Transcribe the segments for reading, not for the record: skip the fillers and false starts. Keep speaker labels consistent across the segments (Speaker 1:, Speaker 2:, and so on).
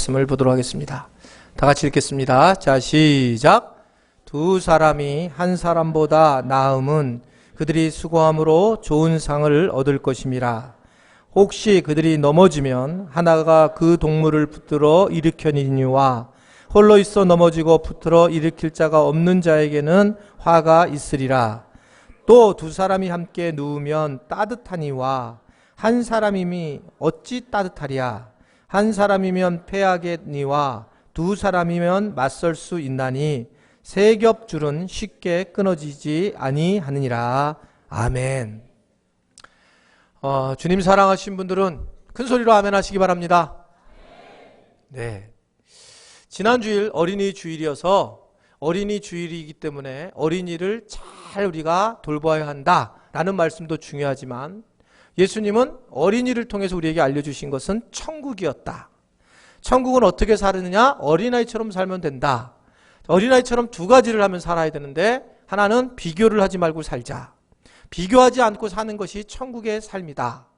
Speaker 1: 말씀을 보도록 하겠습니다. 다 같이 읽겠습니다. 자, 시작. 두 사람이 한 사람보다 나음은 그들이 수고함으로 좋은 상을 얻을 것임이라. 혹시 그들이 넘어지면 하나가 그 동물을 붙들어 일으켜니니와 홀로 있어 넘어지고 붙들어 일으킬 자가 없는 자에게는 화가 있으리라. 또 두 사람이 함께 누우면 따뜻하니와 한 사람이면 어찌 따뜻하리야. 한 사람이면 패하겠니와 두 사람이면 맞설 수 있나니 세 겹줄은 쉽게 끊어지지 아니하느니라. 아멘. 주님 사랑하신 분들은 큰 소리로 아멘 하시기 바랍니다. 네. 지난 주일 어린이 주일이어서 어린이 주일이기 때문에 어린이를 잘 우리가 돌봐야 한다라는 말씀도 중요하지만 예수님은 어린이를 통해서 우리에게 알려주신 것은 천국이었다. 천국은 어떻게 사느냐? 어린아이처럼 살면 된다. 어린아이처럼 두 가지를 하면 살아야 되는데 하나는 비교를 하지 말고 살자. 비교하지 않고 사는 것이 천국의 삶이다.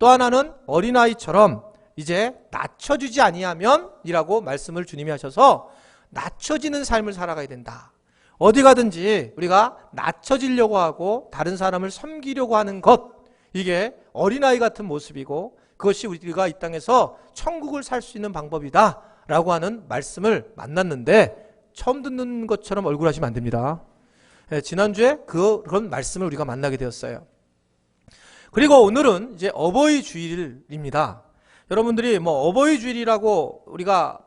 Speaker 1: 또 하나는 어린아이처럼 이제 낮춰주지 아니하면 이라고 말씀을 주님이 하셔서 낮춰지는 삶을 살아가야 된다. 어디 가든지 우리가 낮춰지려고 하고 다른 사람을 섬기려고 하는 것, 이게 어린아이 같은 모습이고 그것이 우리가 이 땅에서 천국을 살 수 있는 방법이다 라고 하는 말씀을 만났는데 처음 듣는 것처럼 얼굴 하시면 안 됩니다. 지난주에 그런 말씀을 우리가 만나게 되었어요. 그리고 오늘은 이제 어버이 주일입니다. 여러분들이 뭐 어버이 주일이라고 우리가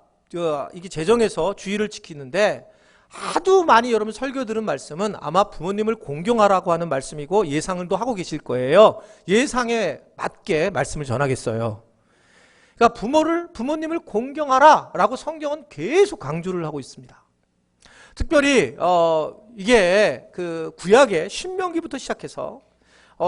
Speaker 1: 이게 제정해서 주일을 지키는데 하도 많이 여러분 설교 들은 말씀은 아마 부모님을 공경하라고 하는 말씀이고 예상을 또 하고 계실 거예요. 예상에 맞게 말씀을 전하겠어요. 그러니까 부모님을 공경하라 라고 성경은 계속 강조를 하고 있습니다. 특별히 이게 그 구약의 신명기부터 시작해서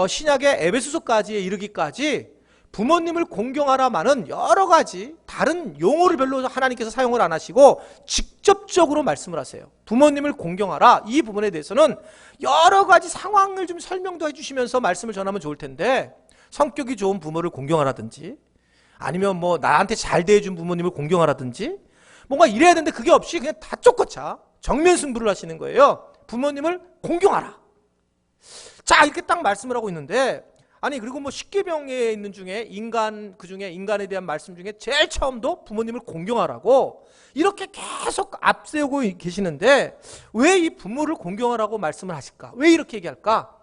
Speaker 1: 신약의 에베소서까지에 이르기까지 부모님을 공경하라마는 여러 가지 다른 용어를 별로 하나님께서 사용을 안 하시고 직접적으로 말씀을 하세요. 부모님을 공경하라. 이 부분에 대해서는 여러 가지 상황을 좀 설명도 해주시면서 말씀을 전하면 좋을 텐데 성격이 좋은 부모를 공경하라든지 아니면 뭐 나한테 잘 대해준 부모님을 공경하라든지 뭔가 이래야 되는데 그게 없이 그냥 다 쫓고차 정면 승부를 하시는 거예요. 부모님을 공경하라. 자, 이렇게 딱 말씀을 하고 있는데 아니 그리고 뭐 십계명에 있는 중에 그중에 인간에 대한 말씀 중에 제일 처음도 부모님을 공경하라고 이렇게 계속 앞세우고 계시는데 왜 이 부모를 공경하라고 말씀을 하실까? 왜 이렇게 얘기할까?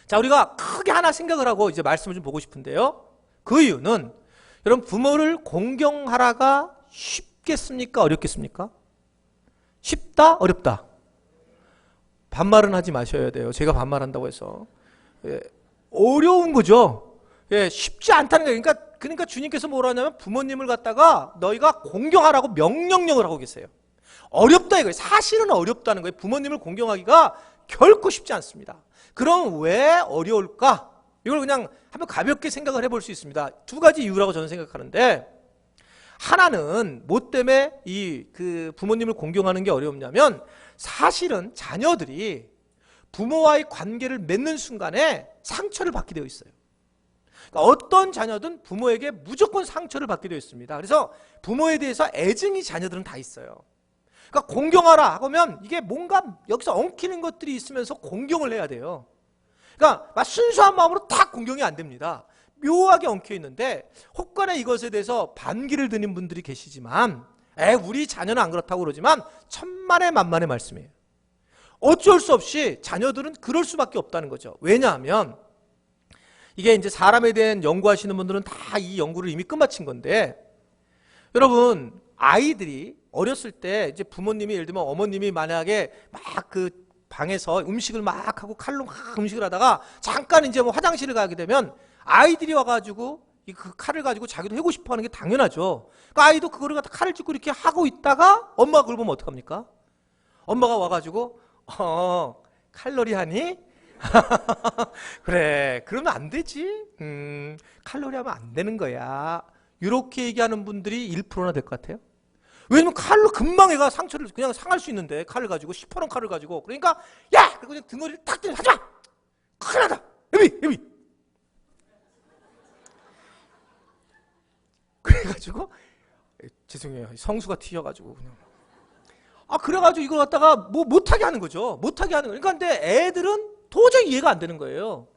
Speaker 1: 자, 우리가 크게 하나 생각을 하고 이제 말씀을 좀 보고 싶은데요. 그 이유는 여러분 부모를 공경하라가 쉽겠습니까? 어렵겠습니까? 쉽다? 어렵다? 반말은 하지 마셔야 돼요. 제가 반말한다고 해서. 어려운 거죠. 쉽지 않다는 거예요. 그러니까 주님께서 뭐라 하냐면 부모님을 갖다가 너희가 공경하라고 명령령을 하고 계세요. 어렵다 이거예요. 사실은 어렵다는 거예요. 부모님을 공경하기가 결코 쉽지 않습니다. 그럼 왜 어려울까? 이걸 그냥 한번 가볍게 생각을 해볼 수 있습니다. 두 가지 이유라고 저는 생각하는데 하나는 뭐 때문에 그 부모님을 공경하는 게 어렵냐면 사실은 자녀들이 부모와의 관계를 맺는 순간에 상처를 받게 되어 있어요. 그러니까 어떤 자녀든 부모에게 무조건 상처를 받게 되어 있습니다. 그래서 부모에 대해서 애증이 자녀들은 다 있어요. 그러니까 공경하라 하면 이게 뭔가 여기서 엉키는 것들이 있으면서 공경을 해야 돼요. 그러니까 막 순수한 마음으로 다 공경이 안 됩니다. 묘하게 엉켜 있는데 혹간에 이것에 대해서 반기를 드는 분들이 계시지만 우리 자녀는 안 그렇다고 그러지만 천만의 만만의 말씀이에요. 어쩔 수 없이 자녀들은 그럴 수밖에 없다는 거죠. 왜냐하면 이게 이제 사람에 대한 연구하시는 분들은 다 이 연구를 이미 끝마친 건데 여러분 아이들이 어렸을 때 이제 부모님이 예를 들면 어머님이 만약에 막 그 방에서 음식을 막 하고 칼로 막 음식을 하다가 잠깐 이제 뭐 화장실을 가게 되면 아이들이 와가지고 그 칼을 가지고 자기도 하고 싶어 하는 게 당연하죠. 그러니까 아이도 그거를 갖다 칼을 쥐고 이렇게 하고 있다가 엄마가 그걸 보면 어떡합니까? 엄마가 와가지고 칼로리 하니? 그래, 그러면 안 되지. 칼로리 하면 안 되는 거야. 이렇게 얘기하는 분들이 1%나 될 것 같아요. 왜냐면 칼로 금방 애가 상처를 그냥 상할 수 있는데 칼을 가지고 10%는 칼을 가지고 그러니까 야! 그리고 그냥 등어리를 탁 때리면 하지마! 큰일 나다! 여비! 그래가지고 죄송해요. 성수가 튀어가지고 그냥. 그래가지고 이걸 갖다가 뭐 못하게 하는 거죠. 못하게 하는 거예요. 그러니까 근데 애들은 도저히 이해가 안 되는 거예요.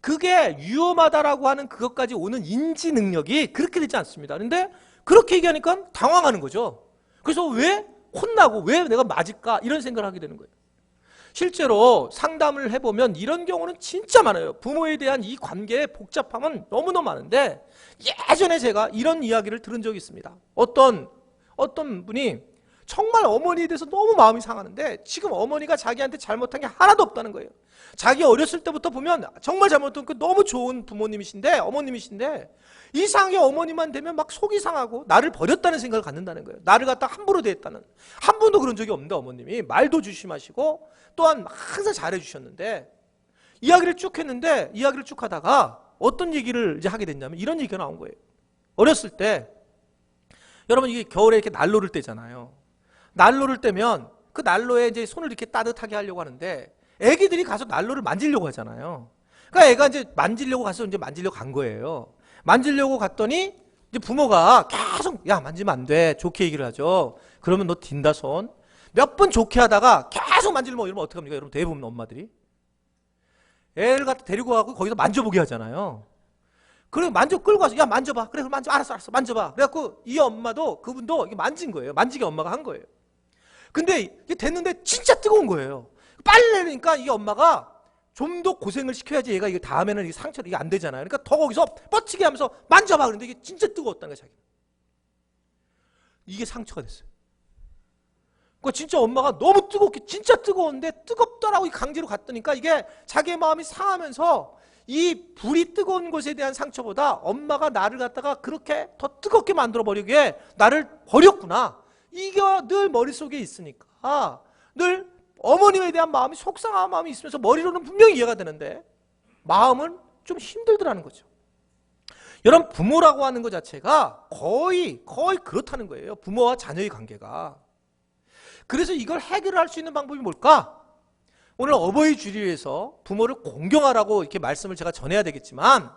Speaker 1: 그게 위험하다라고 하는 그것까지 오는 인지 능력이 그렇게 되지 않습니다. 그런데 그렇게 얘기하니까 당황하는 거죠. 그래서 왜 혼나고 왜 내가 맞을까 이런 생각을 하게 되는 거예요. 실제로 상담을 해보면 이런 경우는 진짜 많아요. 부모에 대한 이 관계의 복잡함은 너무너무 많은데, 예전에 제가 이런 이야기를 들은 적이 있습니다. 어떤 분이 정말 어머니에 대해서 너무 마음이 상하는데 지금 어머니가 자기한테 잘못한 게 하나도 없다는 거예요. 자기 어렸을 때부터 보면 정말 잘못한 그 너무 좋은 부모님이신데, 어머님이신데 이상하게 어머니만 되면 막 속이 상하고 나를 버렸다는 생각을 갖는다는 거예요. 나를 갖다 함부로 대했다는. 한 번도 그런 적이 없는데 어머님이 말도 조심하시고 또한 항상 잘해주셨는데, 이야기를 쭉 했는데 이야기를 쭉 하다가 어떤 얘기를 이제 하게 됐냐면 이런 얘기가 나온 거예요. 어렸을 때 여러분 이게 겨울에 이렇게 난로를 떼잖아요. 난로를 떼면 그 난로에 이제 손을 이렇게 따뜻하게 하려고 하는데 애기들이 가서 난로를 만지려고 하잖아요. 그러니까 애가 이제 만지려고 간 거예요. 만지려고 갔더니 이제 부모가 계속 야 만지면 안 돼 좋게 얘기를 하죠. 그러면 너 딘다 손. 몇 번 좋게 하다가 계속 만지려면 이러면 어떡합니까? 여러분 대부분 엄마들이 애를 갖다 데리고 가고 거기서 만져보게 하잖아요. 그래 끌고 가서 야 만져봐. 그래 만져. 알았어 만져봐. 그래갖고 이 엄마도 그분도 이게 만진 거예요. 만지게 엄마가 한 거예요. 근데 이게 됐는데 진짜 뜨거운 거예요. 빨리 내리니까 이 엄마가 좀 더 고생을 시켜야지 얘가 이게 다음에는 이게 상처가 이게 안 되잖아요. 그러니까 더 거기서 뻗치게 하면서 만져봐. 그런데 이게 진짜 뜨거웠다는 거야, 자기. 이게 상처가 됐어요. 그러니까 진짜 엄마가 너무 뜨겁게, 진짜 뜨거운데 뜨겁더라고 강제로 갔더니까 이게 자기의 마음이 상하면서 이 불이 뜨거운 것에 대한 상처보다 엄마가 나를 갖다가 그렇게 더 뜨겁게 만들어 버리기에 나를 버렸구나. 이게 늘 머릿속에 있으니까 늘 어머님에 대한 마음이 속상한 마음이 있으면서 머리로는 분명히 이해가 되는데 마음은 좀 힘들더라는 거죠. 여러분 부모라고 하는 것 자체가 거의 그렇다는 거예요. 부모와 자녀의 관계가. 그래서 이걸 해결할 수 있는 방법이 뭘까? 오늘 어버이 주일에서 부모를 공경하라고 이렇게 말씀을 제가 전해야 되겠지만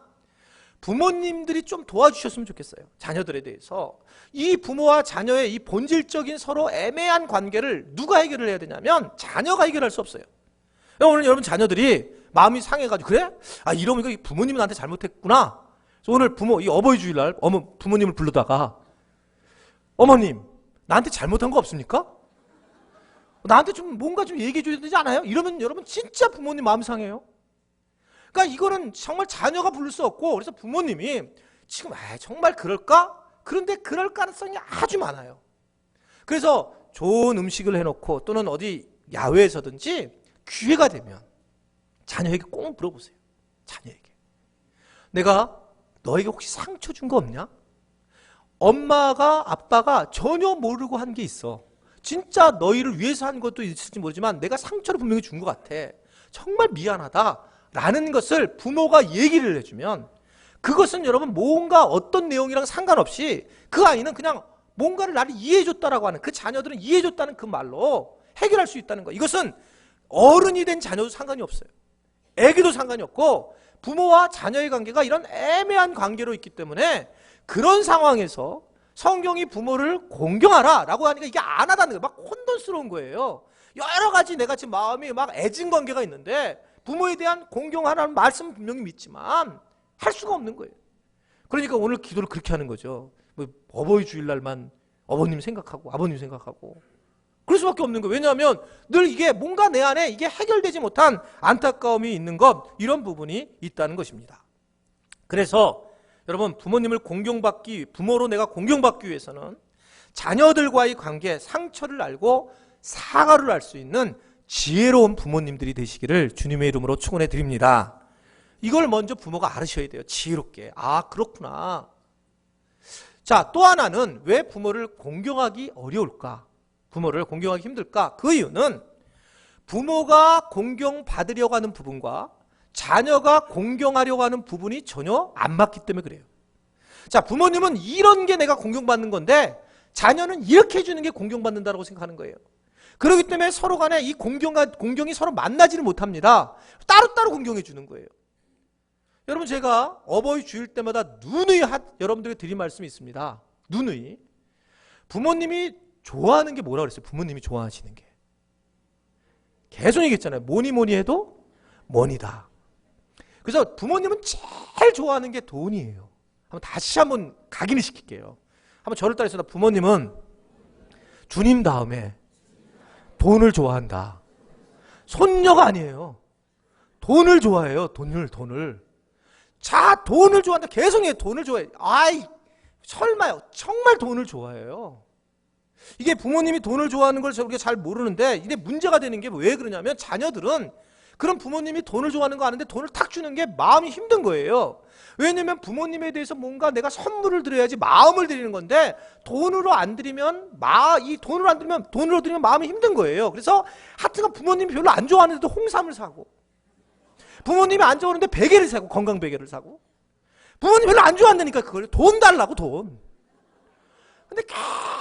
Speaker 1: 부모님들이 좀 도와주셨으면 좋겠어요. 자녀들에 대해서. 이 부모와 자녀의 이 본질적인 서로 애매한 관계를 누가 해결을 해야 되냐면 자녀가 해결할 수 없어요. 오늘 여러분 자녀들이 마음이 상해가지고 그래? 이러면 이거 부모님이 나한테 잘못했구나. 그래서 오늘 이 어버이 주일날 부모님을 불러다가 어머님 나한테 잘못한 거 없습니까? 나한테 좀 뭔가 좀 얘기해 줘야 되지 않아요? 이러면 여러분 진짜 부모님 마음 상해요. 그러니까 이거는 정말 자녀가 부를 수 없고, 그래서 부모님이 지금 정말 그럴까? 그런데 그럴 가능성이 아주 많아요. 그래서 좋은 음식을 해놓고 또는 어디 야외에서든지 기회가 되면 자녀에게 꼭 물어보세요. 자녀에게. 내가 너에게 혹시 상처 준 거 없냐? 엄마가 아빠가 전혀 모르고 한 게 있어. 진짜 너희를 위해서 한 것도 있을지 모르지만 내가 상처를 분명히 준 것 같아. 정말 미안하다 라는 것을 부모가 얘기를 해주면 그것은 여러분 뭔가 어떤 내용이랑 상관없이 그 아이는 그냥 뭔가를 나를 이해해줬다라고 하는, 그 자녀들은 이해해줬다는 그 말로 해결할 수 있다는 거예요. 이것은 어른이 된 자녀도 상관이 없어요. 애기도 상관이 없고 부모와 자녀의 관계가 이런 애매한 관계로 있기 때문에 그런 상황에서 성경이 부모를 공경하라 라고 하니까 이게 안 하다는 거예요. 막 혼돈스러운 거예요. 여러 가지 내가 지금 마음이 막 애증 관계가 있는데 부모에 대한 공경하라는 말씀은 분명히 믿지만 할 수가 없는 거예요. 그러니까 오늘 기도를 그렇게 하는 거죠. 어버이 주일날만 어머님 생각하고 아버님 생각하고 그럴 수밖에 없는 거예요. 왜냐하면 늘 이게 뭔가 내 안에 이게 해결되지 못한 안타까움이 있는 것, 이런 부분이 있다는 것입니다. 그래서 여러분 부모로 내가 공경받기 위해서는 자녀들과의 관계, 상처를 알고 사과를 할 수 있는 지혜로운 부모님들이 되시기를 주님의 이름으로 축원해 드립니다. 이걸 먼저 부모가 알으셔야 돼요. 지혜롭게. 그렇구나. 자, 또 하나는 왜 부모를 공경하기 어려울까? 부모를 공경하기 힘들까? 그 이유는 부모가 공경받으려고 하는 부분과 자녀가 공경하려고 하는 부분이 전혀 안 맞기 때문에 그래요. 자, 부모님은 이런 게 내가 공경받는 건데 자녀는 이렇게 해주는 게 공경받는다고 생각하는 거예요. 그렇기 때문에 서로 간에 이 공경이 서로 만나지를 못합니다. 따로따로 공경해 주는 거예요. 여러분 제가 어버이 주일 때마다 누누이 여러분들에게 드린 말씀이 있습니다. 누누이. 부모님이 좋아하는 게 뭐라고 그랬어요? 부모님이 좋아하시는 게. 계속 얘기했잖아요. 뭐니 뭐니 해도 money다. 그래서 부모님은 제일 좋아하는 게 돈이에요. 다시 한번 각인을 시킬게요. 한번 저를 따라서 부모님은 주님 다음에 돈을 좋아한다. 손녀가 아니에요. 돈을 좋아해요. 돈을. 자, 돈을 좋아한다. 계속 얘기해. 돈을 좋아해. 아이, 설마요. 정말 돈을 좋아해요. 이게 부모님이 돈을 좋아하는 걸 우리가 잘 모르는데 이게 문제가 되는 게 왜 그러냐면 자녀들은 그런 부모님이 돈을 좋아하는 거 아는데 돈을 탁 주는 게 마음이 힘든 거예요. 왜냐면 부모님에 대해서 뭔가 내가 선물을 드려야지 마음을 드리는 건데 돈으로 드리면 마음이 힘든 거예요. 그래서 하여튼 부모님이 별로 안 좋아하는데도 홍삼을 사고, 부모님이 안 좋아하는데 베개를 사고, 건강 베개를 사고, 부모님이 별로 안 좋아한다니까 그걸 돈 달라고 돈. 근데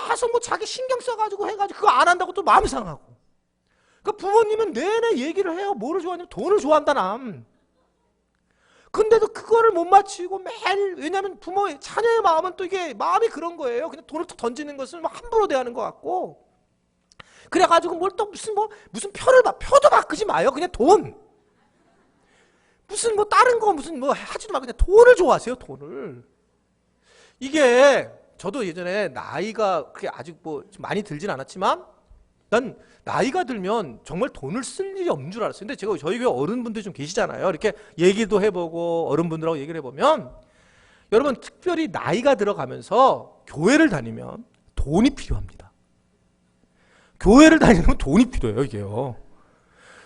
Speaker 1: 계속 뭐 자기 신경 써가지고 해가지고 그거 안 한다고 또 마음이 상하고. 그 부모님은 내내 얘기를 해요. 뭐를 좋아하냐면 돈을 좋아한다 남. 근데도 그거를 못 맞추고 매일, 왜냐면 자녀의 마음은 또 이게 마음이 그런 거예요. 그냥 돈을 또 던지는 것을 뭐 함부로 대하는 것 같고. 그래가지고 뭘 또 무슨 표도 바꾸지 마요. 그냥 돈. 무슨 다른 거 하지도 마. 그냥 돈을 좋아하세요. 돈을. 이게 저도 예전에 나이가 그렇게 아직 많이 들진 않았지만 난 나이가 들면 정말 돈을 쓸 일이 없는 줄 알았어요. 근데 저희 교회 어른분들 좀 계시잖아요. 이렇게 얘기도 해보고 어른분들하고 얘기를 해보면 여러분 특별히 나이가 들어가면서 교회를 다니면 돈이 필요합니다. 교회를 다니면 돈이 필요해요. 이게요.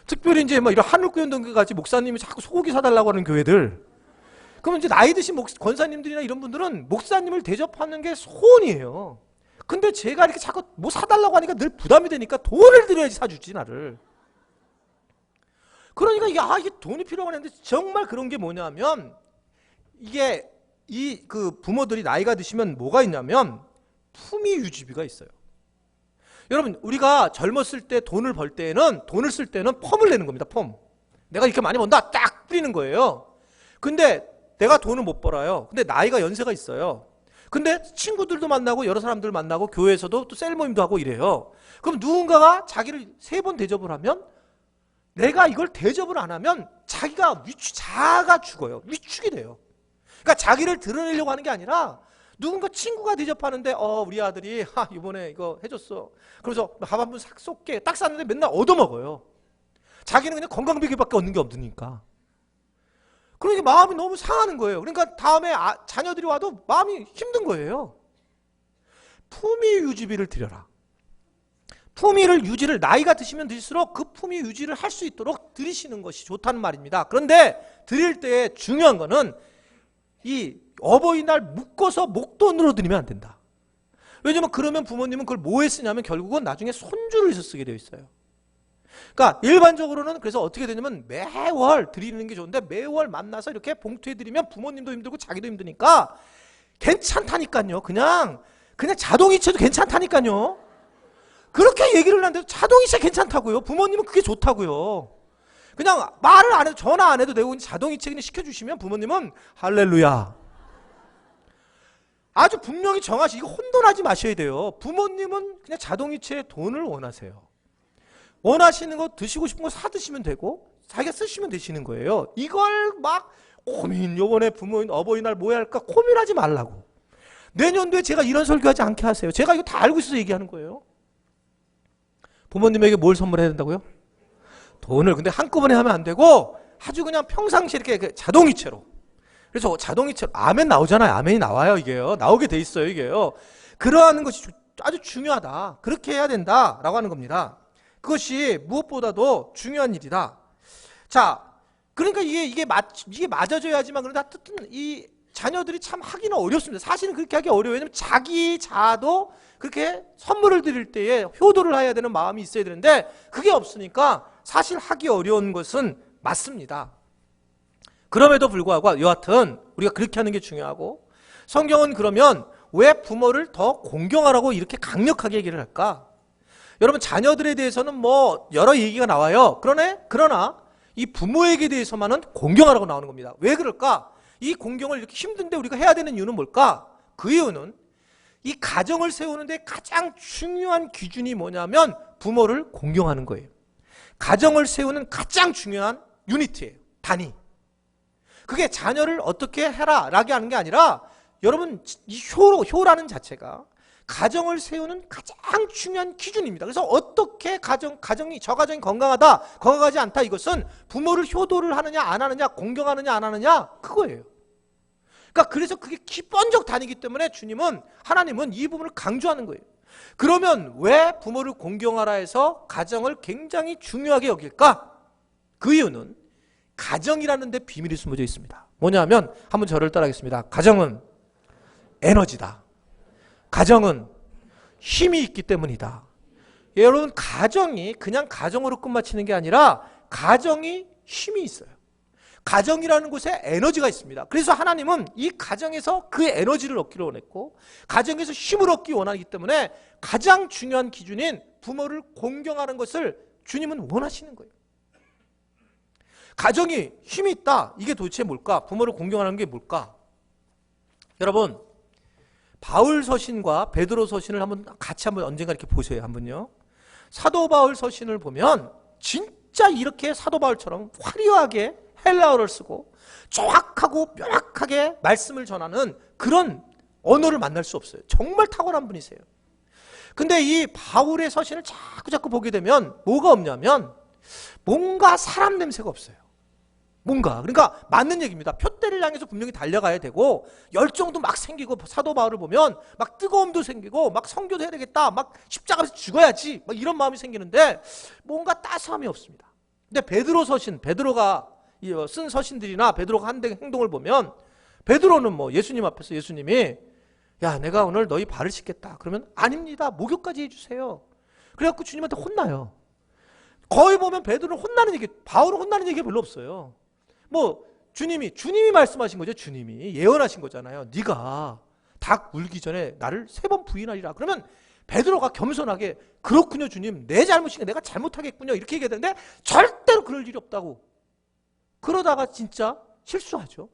Speaker 1: 특별히 이제 이런 한울교회 같이 목사님이 자꾸 소고기 사달라고 하는 교회들, 그러면 이제 나이 드신 권사님들이나 이런 분들은 목사님을 대접하는 게 소원이에요. 근데 제가 이렇게 자꾸 뭐 사달라고 하니까 늘 부담이 되니까 돈을 드려야지 사주지 나를. 그러니까 이게 돈이 필요가 했는데 정말 그런 게 뭐냐면 이게 부모들이 나이가 드시면 뭐가 있냐면 품위 유지비가 있어요. 여러분 우리가 젊었을 때 돈을 벌 때는 돈을 쓸 때는 펌을 내는 겁니다. 펌. 내가 이렇게 많이 번다 딱 뿌리는 거예요. 근데 내가 돈을 못 벌어요. 근데 나이가 연세가 있어요. 근데 친구들도 만나고 여러 사람들 만나고 교회에서도 또 셀 모임도 하고 이래요. 그럼 누군가가 자기를 3번 대접을 하면 내가 이걸 대접을 안 하면 자가 죽어요. 위축이 돼요. 그러니까 자기를 드러내려고 하는 게 아니라 누군가 친구가 대접하는데 우리 아들이 이번에 이거 해줬어. 그래서 밥 한 번 싹 쏠게 딱 쌌는데 맨날 얻어먹어요. 자기는 그냥 건강비계밖에 얻는 게 없으니까. 그러니까 마음이 너무 상하는 거예요. 그러니까 다음에 자녀들이 와도 마음이 힘든 거예요. 품위 유지비를 드려라. 품위를 유지를 나이가 드시면 드실수록 그 품위 유지를 할 수 있도록 드리시는 것이 좋다는 말입니다. 그런데 드릴 때 중요한 거는 이 어버이날 묶어서 목돈으로 드리면 안 된다. 왜냐면 그러면 부모님은 그걸 뭐에 쓰냐면 결국은 나중에 손주를 위해서 쓰게 되어 있어요. 그러니까 일반적으로는 그래서 어떻게 되냐면 매월 드리는 게 좋은데 매월 만나서 이렇게 봉투에 드리면 부모님도 힘들고 자기도 힘드니까 괜찮다니까요. 그냥 자동이체도 괜찮다니까요. 그렇게 얘기를 하는데 자동이체 괜찮다고요. 부모님은 그게 좋다고요. 그냥 말을 안 해도 전화 안 해도 되고 자동이체 그냥 시켜주시면 부모님은 할렐루야. 아주 분명히 이거 혼돈하지 마셔야 돼요. 부모님은 그냥 자동이체에 돈을 원하세요. 원하시는 거 드시고 싶은 거 사드시면 되고 자기가 쓰시면 되시는 거예요. 이걸 막 요번에 어버이날 뭐 할까 고민하지 말라고. 내년도에 제가 이런 설교하지 않게 하세요. 제가 이거 다 알고 있어서 얘기하는 거예요. 부모님에게 뭘 선물해야 된다고요? 돈을. 근데 한꺼번에 하면 안 되고 아주 그냥 평상시에 이렇게 자동이체로. 그래서 자동이체로 아멘 나오잖아요. 아멘이 나와요. 이게요. 나오게 돼 있어요. 이게요. 그러한 것이 아주 중요하다. 그렇게 해야 된다라고 하는 겁니다. 그것이 무엇보다도 중요한 일이다. 자, 그러니까 이게 맞아져야지만. 그런데 하여튼 이 자녀들이 참 하기는 어렵습니다. 사실은 그렇게 하기 어려워요. 왜냐면 자기 자도 그렇게 선물을 드릴 때에 효도를 해야 되는 마음이 있어야 되는데 그게 없으니까 사실 하기 어려운 것은 맞습니다. 그럼에도 불구하고 여하튼 우리가 그렇게 하는 게 중요하고, 성경은 그러면 왜 부모를 더 공경하라고 이렇게 강력하게 얘기를 할까? 여러분 자녀들에 대해서는 뭐 여러 얘기가 나와요. 그러나 이 부모에게 대해서만은 공경하라고 나오는 겁니다. 왜 그럴까? 이 공경을 이렇게 힘든데 우리가 해야 되는 이유는 뭘까? 그 이유는 이 가정을 세우는데 가장 중요한 기준이 뭐냐면 부모를 공경하는 거예요. 가정을 세우는 가장 중요한 유니트예요. 단위. 그게 자녀를 어떻게 해라 라고 하는 게 아니라 여러분 이 효라는 자체가 가정을 세우는 가장 중요한 기준입니다. 그래서 어떻게 저 가정이 건강하다, 건강하지 않다, 이것은 부모를 효도를 하느냐 안 하느냐, 공경하느냐 안 하느냐, 그거예요. 그러니까 그래서 그게 기본적 단위이기 때문에 하나님은 이 부분을 강조하는 거예요. 그러면 왜 부모를 공경하라 해서 가정을 굉장히 중요하게 여길까? 그 이유는 가정이라는 데 비밀이 숨어져 있습니다. 뭐냐면 한번 저를 따라하겠습니다. 가정은 에너지다. 가정은 힘이 있기 때문이다. 여러분, 가정이 그냥 가정으로 끝마치는 게 아니라 가정이 힘이 있어요. 가정이라는 곳에 에너지가 있습니다. 그래서 하나님은 이 가정에서 그 에너지를 얻기를 원했고 가정에서 힘을 얻기 원하기 때문에 가장 중요한 기준인 부모를 공경하는 것을 주님은 원하시는 거예요. 가정이 힘이 있다. 이게 도대체 뭘까? 부모를 공경하는 게 뭘까? 여러분, 바울 서신과 베드로 서신을 같이 언젠가 이렇게 보세요. 한번요. 사도 바울 서신을 보면 진짜 이렇게 사도 바울처럼 화려하게 헬라어를 쓰고 정확하고 명확하게 말씀을 전하는 그런 언어를 만날 수 없어요. 정말 탁월한 분이세요. 근데 이 바울의 서신을 자꾸 보게 되면 뭐가 없냐면 뭔가 사람 냄새가 없어요. 그러니까 맞는 얘기입니다. 표대를 향해서 분명히 달려가야 되고 열정도 막 생기고 사도 바울을 보면 막 뜨거움도 생기고 막 선교도 해야 되겠다, 막 십자가에서 죽어야지, 막 이런 마음이 생기는데 뭔가 따스함이 없습니다. 근데 베드로 서신, 베드로가 쓴 서신들이나 베드로가 한 행동을 보면 베드로는 예수님 앞에서 예수님이 야, 내가 오늘 너희 발을 씻겠다. 그러면 아닙니다. 목욕까지 해주세요. 그래갖고 주님한테 혼나요. 거의 보면 베드로는 바울은 혼나는 얘기가 별로 없어요. 주님이 말씀하신 거죠. 주님이 예언하신 거잖아요. 네가 닭 물기 전에 나를 3번 부인하리라. 그러면 베드로가 겸손하게 그렇군요 주님, 내 잘못이니까 내가 잘못하겠군요 이렇게 얘기해야 되는데 절대로 그럴 일이 없다고. 그러다가 진짜 실수하죠.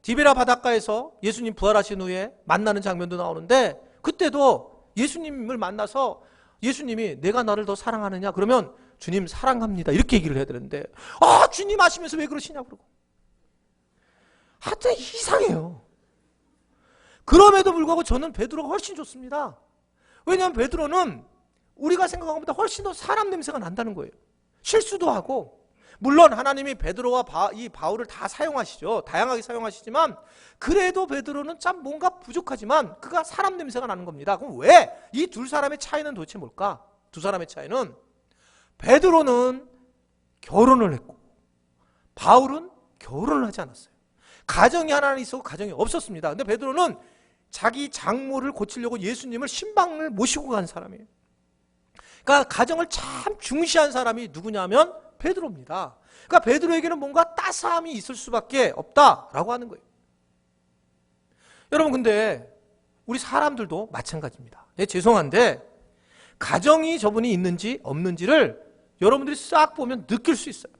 Speaker 1: 디베라 바닷가에서 예수님 부활하신 후에 만나는 장면도 나오는데 그때도 예수님을 만나서 예수님이 내가 너를 더 사랑하느냐? 그러면 주님 사랑합니다 이렇게 얘기를 해야 되는데 주님 아시면서 왜 그러시냐 그러고. 하여튼 이상해요. 그럼에도 불구하고 저는 베드로가 훨씬 좋습니다. 왜냐하면 베드로는 우리가 생각한 것보다 훨씬 더 사람 냄새가 난다는 거예요. 실수도 하고, 물론 하나님이 베드로와 이 바울을 다 사용하시죠. 다양하게 사용하시지만 그래도 베드로는 참 뭔가 부족하지만 그가 사람 냄새가 나는 겁니다. 그럼 왜? 이 두 사람의 차이는 도대체 뭘까? 두 사람의 차이는 베드로는 결혼을 했고 바울은 결혼을 하지 않았어요. 가정이 하나 있었고 가정이 없었습니다. 근데 베드로는 자기 장모를 고치려고 예수님을 신방을 모시고 간 사람이에요. 그러니까 가정을 참 중시한 사람이 누구냐면 베드로입니다. 그러니까 베드로에게는 뭔가 따스함이 있을 수밖에 없다라고 하는 거예요. 여러분, 근데 우리 사람들도 마찬가지입니다. 죄송한데 가정이 저분이 있는지 없는지를 여러분들이 싹 보면 느낄 수 있어요.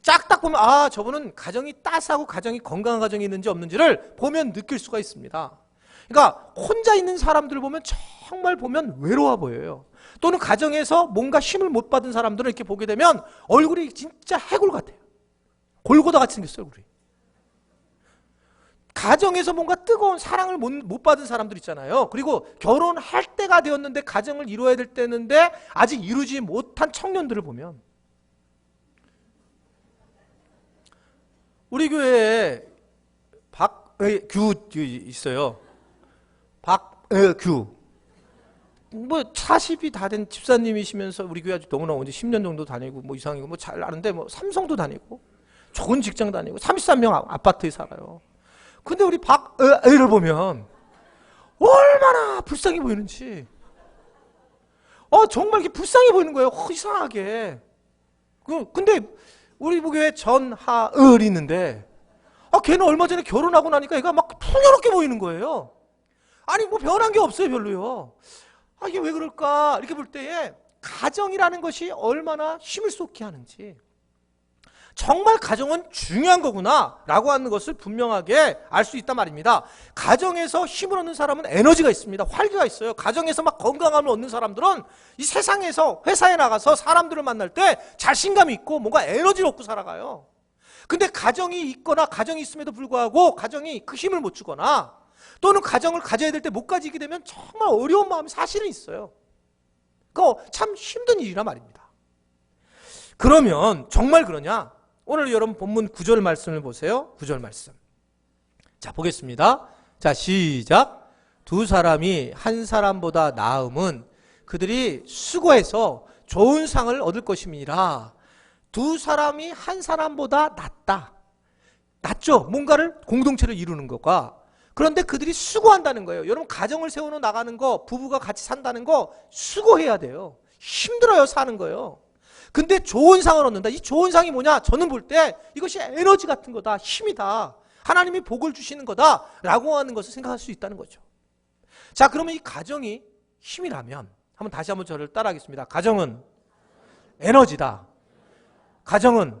Speaker 1: 쫙딱 보면 저분은 가정이 따스하고 가정이 건강한 가정이 있는지 없는지를 보면 느낄 수가 있습니다. 그러니까 혼자 있는 사람들을 보면 정말 보면 외로워 보여요. 또는 가정에서 뭔가 힘을 못 받은 사람들을 이렇게 보게 되면 얼굴이 진짜 해골 같아요. 골고다 같이 생겼어요, 얼굴이. 가정에서 뭔가 뜨거운 사랑을 못 받은 사람들 있잖아요. 그리고 결혼할 때가 되었는데 가정을 이루어야 될 때는데 아직 이루지 못한 청년들을 보면, 우리 교회에 박규 있어요. 박규. 40이 다 된 집사님이시면서 우리 교회 아주 너무나 언제 10년 정도 다니고 이상이고 잘 아는데 삼성도 다니고 좋은 직장 다니고 33명 아파트에 살아요. 근데 우리 박애를 보면 얼마나 불쌍해 보이는지. 정말 이렇게 불쌍해 보이는 거예요. 이상하게. 근데 우리 교회 전하을이 있는데 걔는 얼마 전에 결혼하고 나니까 얘가 막 풍요롭게 보이는 거예요. 아니 변한 게 없어요, 별로요. 이게 왜 그럴까? 이렇게 볼 때에 가정이라는 것이 얼마나 힘을 쏟게 하는지. 정말 가정은 중요한 거구나 라고 하는 것을 분명하게 알 수 있단 말입니다. 가정에서 힘을 얻는 사람은 에너지가 있습니다. 활기가 있어요. 가정에서 막 건강함을 얻는 사람들은 이 세상에서 회사에 나가서 사람들을 만날 때 자신감이 있고 뭔가 에너지를 얻고 살아가요. 근데 가정이 있거나 가정이 있음에도 불구하고 가정이 그 힘을 못 주거나 또는 가정을 가져야 될 때 못 가지게 되면 정말 어려운 마음이 사실은 있어요. 그거 참 힘든 일이란 말입니다. 그러면 정말 그러냐? 오늘 여러분 본문 9절 말씀을 보세요. 9절 말씀. 자, 보겠습니다. 자, 시작. 두 사람이 한 사람보다 나음은 그들이 수고해서 좋은 상을 얻을 것임이라. 두 사람이 한 사람보다 낫다. 낫죠. 뭔가를 공동체를 이루는 것과. 그런데 그들이 수고한다는 거예요. 여러분 가정을 세우러 나가는 거, 부부가 같이 산다는 거 수고해야 돼요. 힘들어요, 사는 거예요. 근데 좋은 상을 얻는다. 이 좋은 상이 뭐냐? 저는 볼 때 이것이 에너지 같은 거다. 힘이다. 하나님이 복을 주시는 거다. 라고 하는 것을 생각할 수 있다는 거죠. 자, 그러면 이 가정이 힘이라면 다시 한번 저를 따라하겠습니다. 가정은 에너지다. 가정은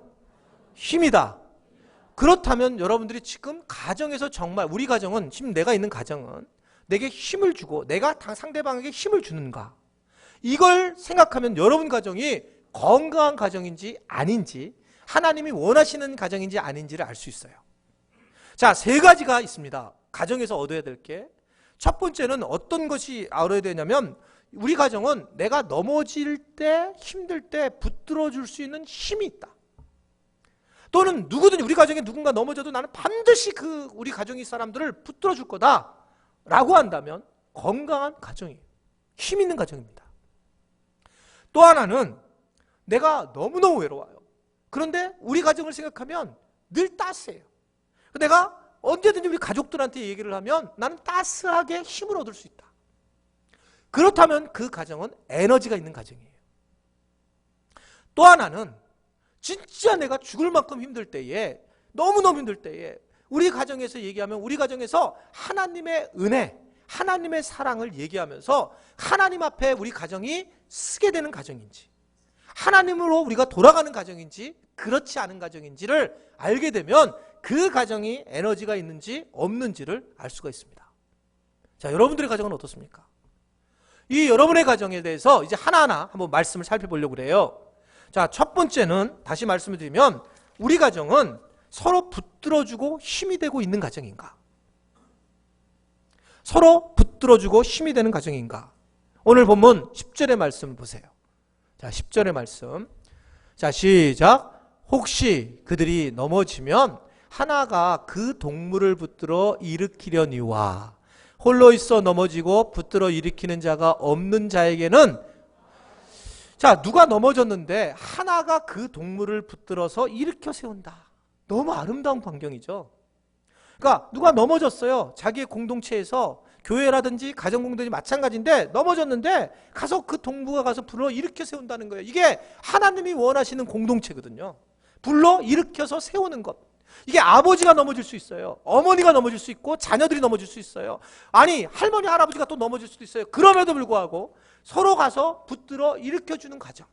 Speaker 1: 힘이다. 그렇다면 여러분들이 지금 가정에서 정말 우리 가정은 지금 내가 있는 가정은 내게 힘을 주고 내가 상대방에게 힘을 주는가? 이걸 생각하면 여러분 가정이 건강한 가정인지 아닌지 하나님이 원하시는 가정인지 아닌지를 알 수 있어요. 자, 세 가지가 있습니다. 가정에서 얻어야 될 게. 첫 번째는 어떤 것이 얻어야 되냐면 우리 가정은 내가 넘어질 때 힘들 때 붙들어 줄 수 있는 힘이 있다. 또는 누구든지 우리 가정에 누군가 넘어져도 나는 반드시 그 우리 가정의 사람들을 붙들어 줄 거다 라고 한다면 건강한 가정이에요. 힘 있는 가정입니다. 또 하나는 내가 너무너무 외로워요. 그런데 우리 가정을 생각하면 늘 따스해요. 내가 언제든지 우리 가족들한테 얘기를 하면 나는 따스하게 힘을 얻을 수 있다. 그렇다면 그 가정은 에너지가 있는 가정이에요. 또 하나는 진짜 내가 죽을 만큼 힘들 때에 너무너무 힘들 때에 우리 가정에서 얘기하면 우리 가정에서 하나님의 은혜, 하나님의 사랑을 얘기하면서 하나님 앞에 우리 가정이 쓰게 되는 가정인지 하나님으로 우리가 돌아가는 가정인지 그렇지 않은 가정인지를 알게 되면 그 가정이 에너지가 있는지 없는지를 알 수가 있습니다. 자, 여러분들의 가정은 어떻습니까? 이 여러분의 가정에 대해서 이제 하나하나 한번 말씀을 살펴보려고 그래요. 자, 첫 번째는 다시 말씀을 드리면 우리 가정은 서로 붙들어주고 힘이 되고 있는 가정인가? 서로 붙들어주고 힘이 되는 가정인가? 오늘 본문 10절의 말씀 보세요. 자, 10절의 말씀. 자, 시작. 혹시 그들이 넘어지면 하나가 그 동물을 붙들어 일으키려니와 홀로 있어 넘어지고 붙들어 일으키는 자가 없는 자에게는 자, 누가 넘어졌는데 하나가 그 동물을 붙들어서 일으켜 세운다. 너무 아름다운 광경이죠. 그러니까 누가 넘어졌어요. 자기의 공동체에서 교회라든지 가정공동체 마찬가지인데 넘어졌는데 가서 그 동무가 가서 불러 일으켜 세운다는 거예요. 이게 하나님이 원하시는 공동체거든요. 불러 일으켜서 세우는 것. 이게 아버지가 넘어질 수 있어요. 어머니가 넘어질 수 있고 자녀들이 넘어질 수 있어요. 아니 할머니 할아버지가 또 넘어질 수도 있어요. 그럼에도 불구하고 서로 가서 붙들어 일으켜주는 가정.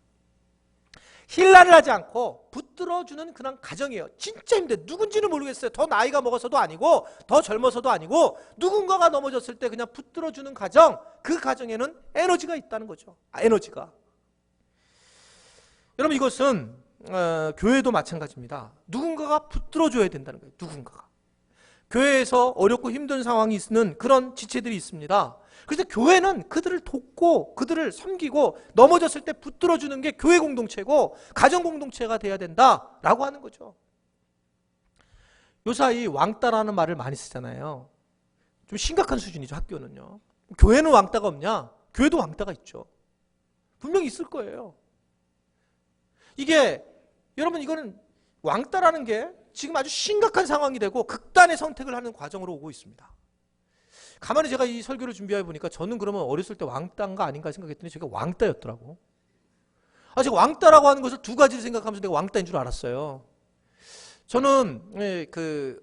Speaker 1: 힐난을 하지 않고 붙들어주는 그런 가정이에요. 진짜 힘들어요. 누군지는 모르겠어요. 더 나이가 먹어서도 아니고 더 젊어서도 아니고 누군가가 넘어졌을 때 그냥 붙들어주는 가정. 그 가정에는 에너지가 있다는 거죠. 에너지가. 여러분 이것은 교회도 마찬가지입니다. 누군가가 붙들어줘야 된다는 거예요. 누군가가. 교회에서 어렵고 힘든 상황이 있는 그런 지체들이 있습니다. 그래서 교회는 그들을 돕고 그들을 섬기고 넘어졌을 때 붙들어주는 게 교회 공동체고 가정 공동체가 돼야 된다라고 하는 거죠. 요사이 왕따라는 말을 많이 쓰잖아요. 좀 심각한 수준이죠. 학교는요. 교회는 왕따가 없냐? 교회도 왕따가 있죠. 분명히 있을 거예요. 이게 여러분 이거는 왕따라는 게 지금 아주 심각한 상황이 되고 극단의 선택을 하는 과정으로 오고 있습니다. 가만히 제가 이 설교를 준비해 보니까 저는 그러면 어렸을 때 왕따인가 아닌가 생각했더니 제가 왕따였더라고. 제가 왕따라고 하는 것을 두 가지를 생각하면서 내가 왕따인 줄 알았어요. 저는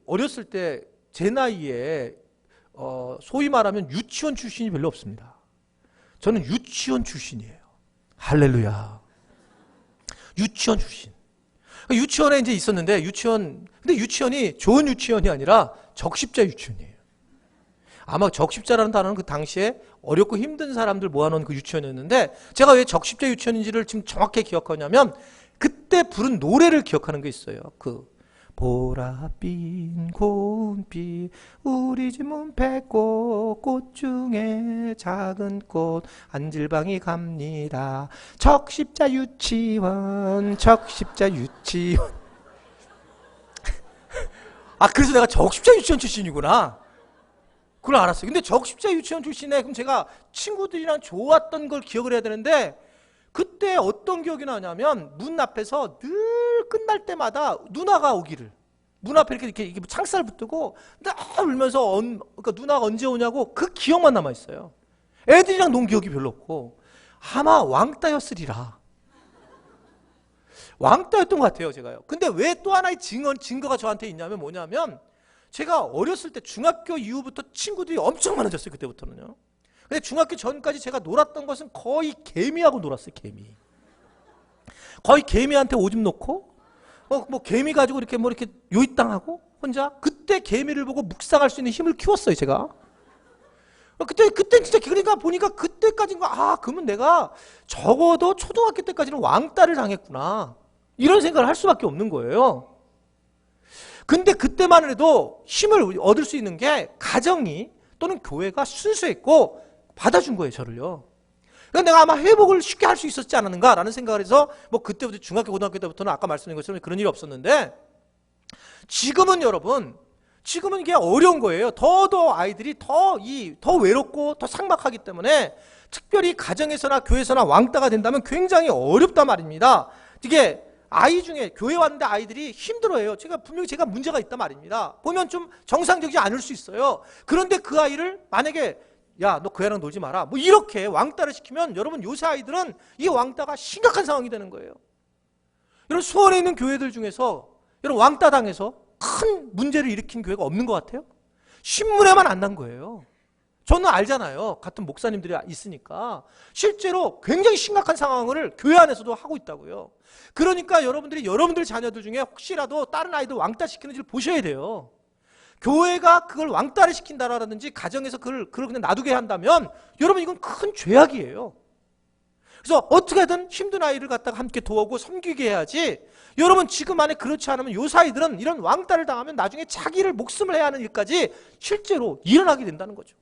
Speaker 1: 어렸을 때 제 나이에 소위 말하면 유치원 출신이 별로 없습니다. 저는 유치원 출신이에요. 할렐루야. 유치원 출신. 유치원에 이제 있었는데 근데 유치원이 좋은 유치원이 아니라 적십자 유치원이에요. 아마 적십자라는 단어는 그 당시에 어렵고 힘든 사람들 모아놓은 그 유치원이었는데, 제가 왜 적십자 유치원인지를 지금 정확히 기억하냐면 그때 부른 노래를 기억하는 게 있어요. 보랏빛 고운빛 우리 집 문 뱉고 꽃 중에 작은 꽃 안질방이 갑니다. 적십자 유치원 적십자 유치원. 그래서 내가 적십자 유치원 출신이구나, 그걸 알았어요. 근데 적십자 유치원 출신에 그럼 제가 친구들이랑 좋았던 걸 기억을 해야 되는데, 그때 어떤 기억이 나냐면 문 앞에서 늘 끝날 때마다 누나가 오기를, 문 앞에 이렇게 창살 붙들고 늘 울면서 그러니까 누나가 언제 오냐고 그 기억만 남아있어요. 애들이랑 논 기억이 별로 없고, 아마 왕따였으리라. 왕따였던 것 같아요, 제가요. 근데 왜 또 하나의 증거가 저한테 있냐면 뭐냐면, 제가 어렸을 때 중학교 이후부터 친구들이 엄청 많아졌어요, 그때부터는요. 근데 중학교 전까지 제가 놀았던 것은 거의 개미하고 놀았어요, 개미. 거의 개미한테 오줌 놓고, 뭐 개미 가지고 이렇게 이렇게 요입당하고 혼자. 그때 개미를 보고 묵상할 수 있는 힘을 키웠어요, 제가. 그때 진짜 그러니까 보니까 그때까지인가, 그러면 내가 적어도 초등학교 때까지는 왕따를 당했구나, 이런 생각을 할 수밖에 없는 거예요. 근데 그때만 해도 힘을 얻을 수 있는 게 가정이 또는 교회가 순수했고 받아준 거예요, 저를요. 그러니까 내가 아마 회복을 쉽게 할 수 있었지 않았는가라는 생각을 해서, 뭐 그때부터 중학교 고등학교 때부터는 아까 말씀드린 것처럼 그런 일이 없었는데, 지금은 여러분, 지금은 이게 어려운 거예요. 더 아이들이 더 외롭고 더 삭막하기 때문에, 특별히 가정에서나 교회에서나 왕따가 된다면 굉장히 어렵단 말입니다. 이게 아이 중에 교회 왔는데 아이들이 힘들어해요. 분명히 제가 문제가 있단 말입니다. 보면 좀 정상적이지 않을 수 있어요. 그런데 그 아이를 만약에 야, 너 그 애랑 놀지 마라, 뭐 이렇게 왕따를 시키면, 여러분 요새 아이들은 이 왕따가 심각한 상황이 되는 거예요. 여러분 수원에 있는 교회들 중에서 여러분 왕따 당해서 큰 문제를 일으킨 교회가 없는 것 같아요? 신문에만 안 난 거예요. 저는 알잖아요. 같은 목사님들이 있으니까. 실제로 굉장히 심각한 상황을 교회 안에서도 하고 있다고요. 그러니까 여러분들 자녀들 중에 혹시라도 다른 아이들 왕따 시키는지를 보셔야 돼요. 교회가 그걸 왕따를 시킨다라든지 가정에서 그걸 그냥 놔두게 한다면, 여러분 이건 큰 죄악이에요. 그래서 어떻게든 힘든 아이를 갖다가 함께 도우고 섬기게 해야지. 여러분 지금 안에 그렇지 않으면 요 사이들은 이런 왕따를 당하면 나중에 자기를 목숨을 해야 하는 일까지 실제로 일어나게 된다는 거죠.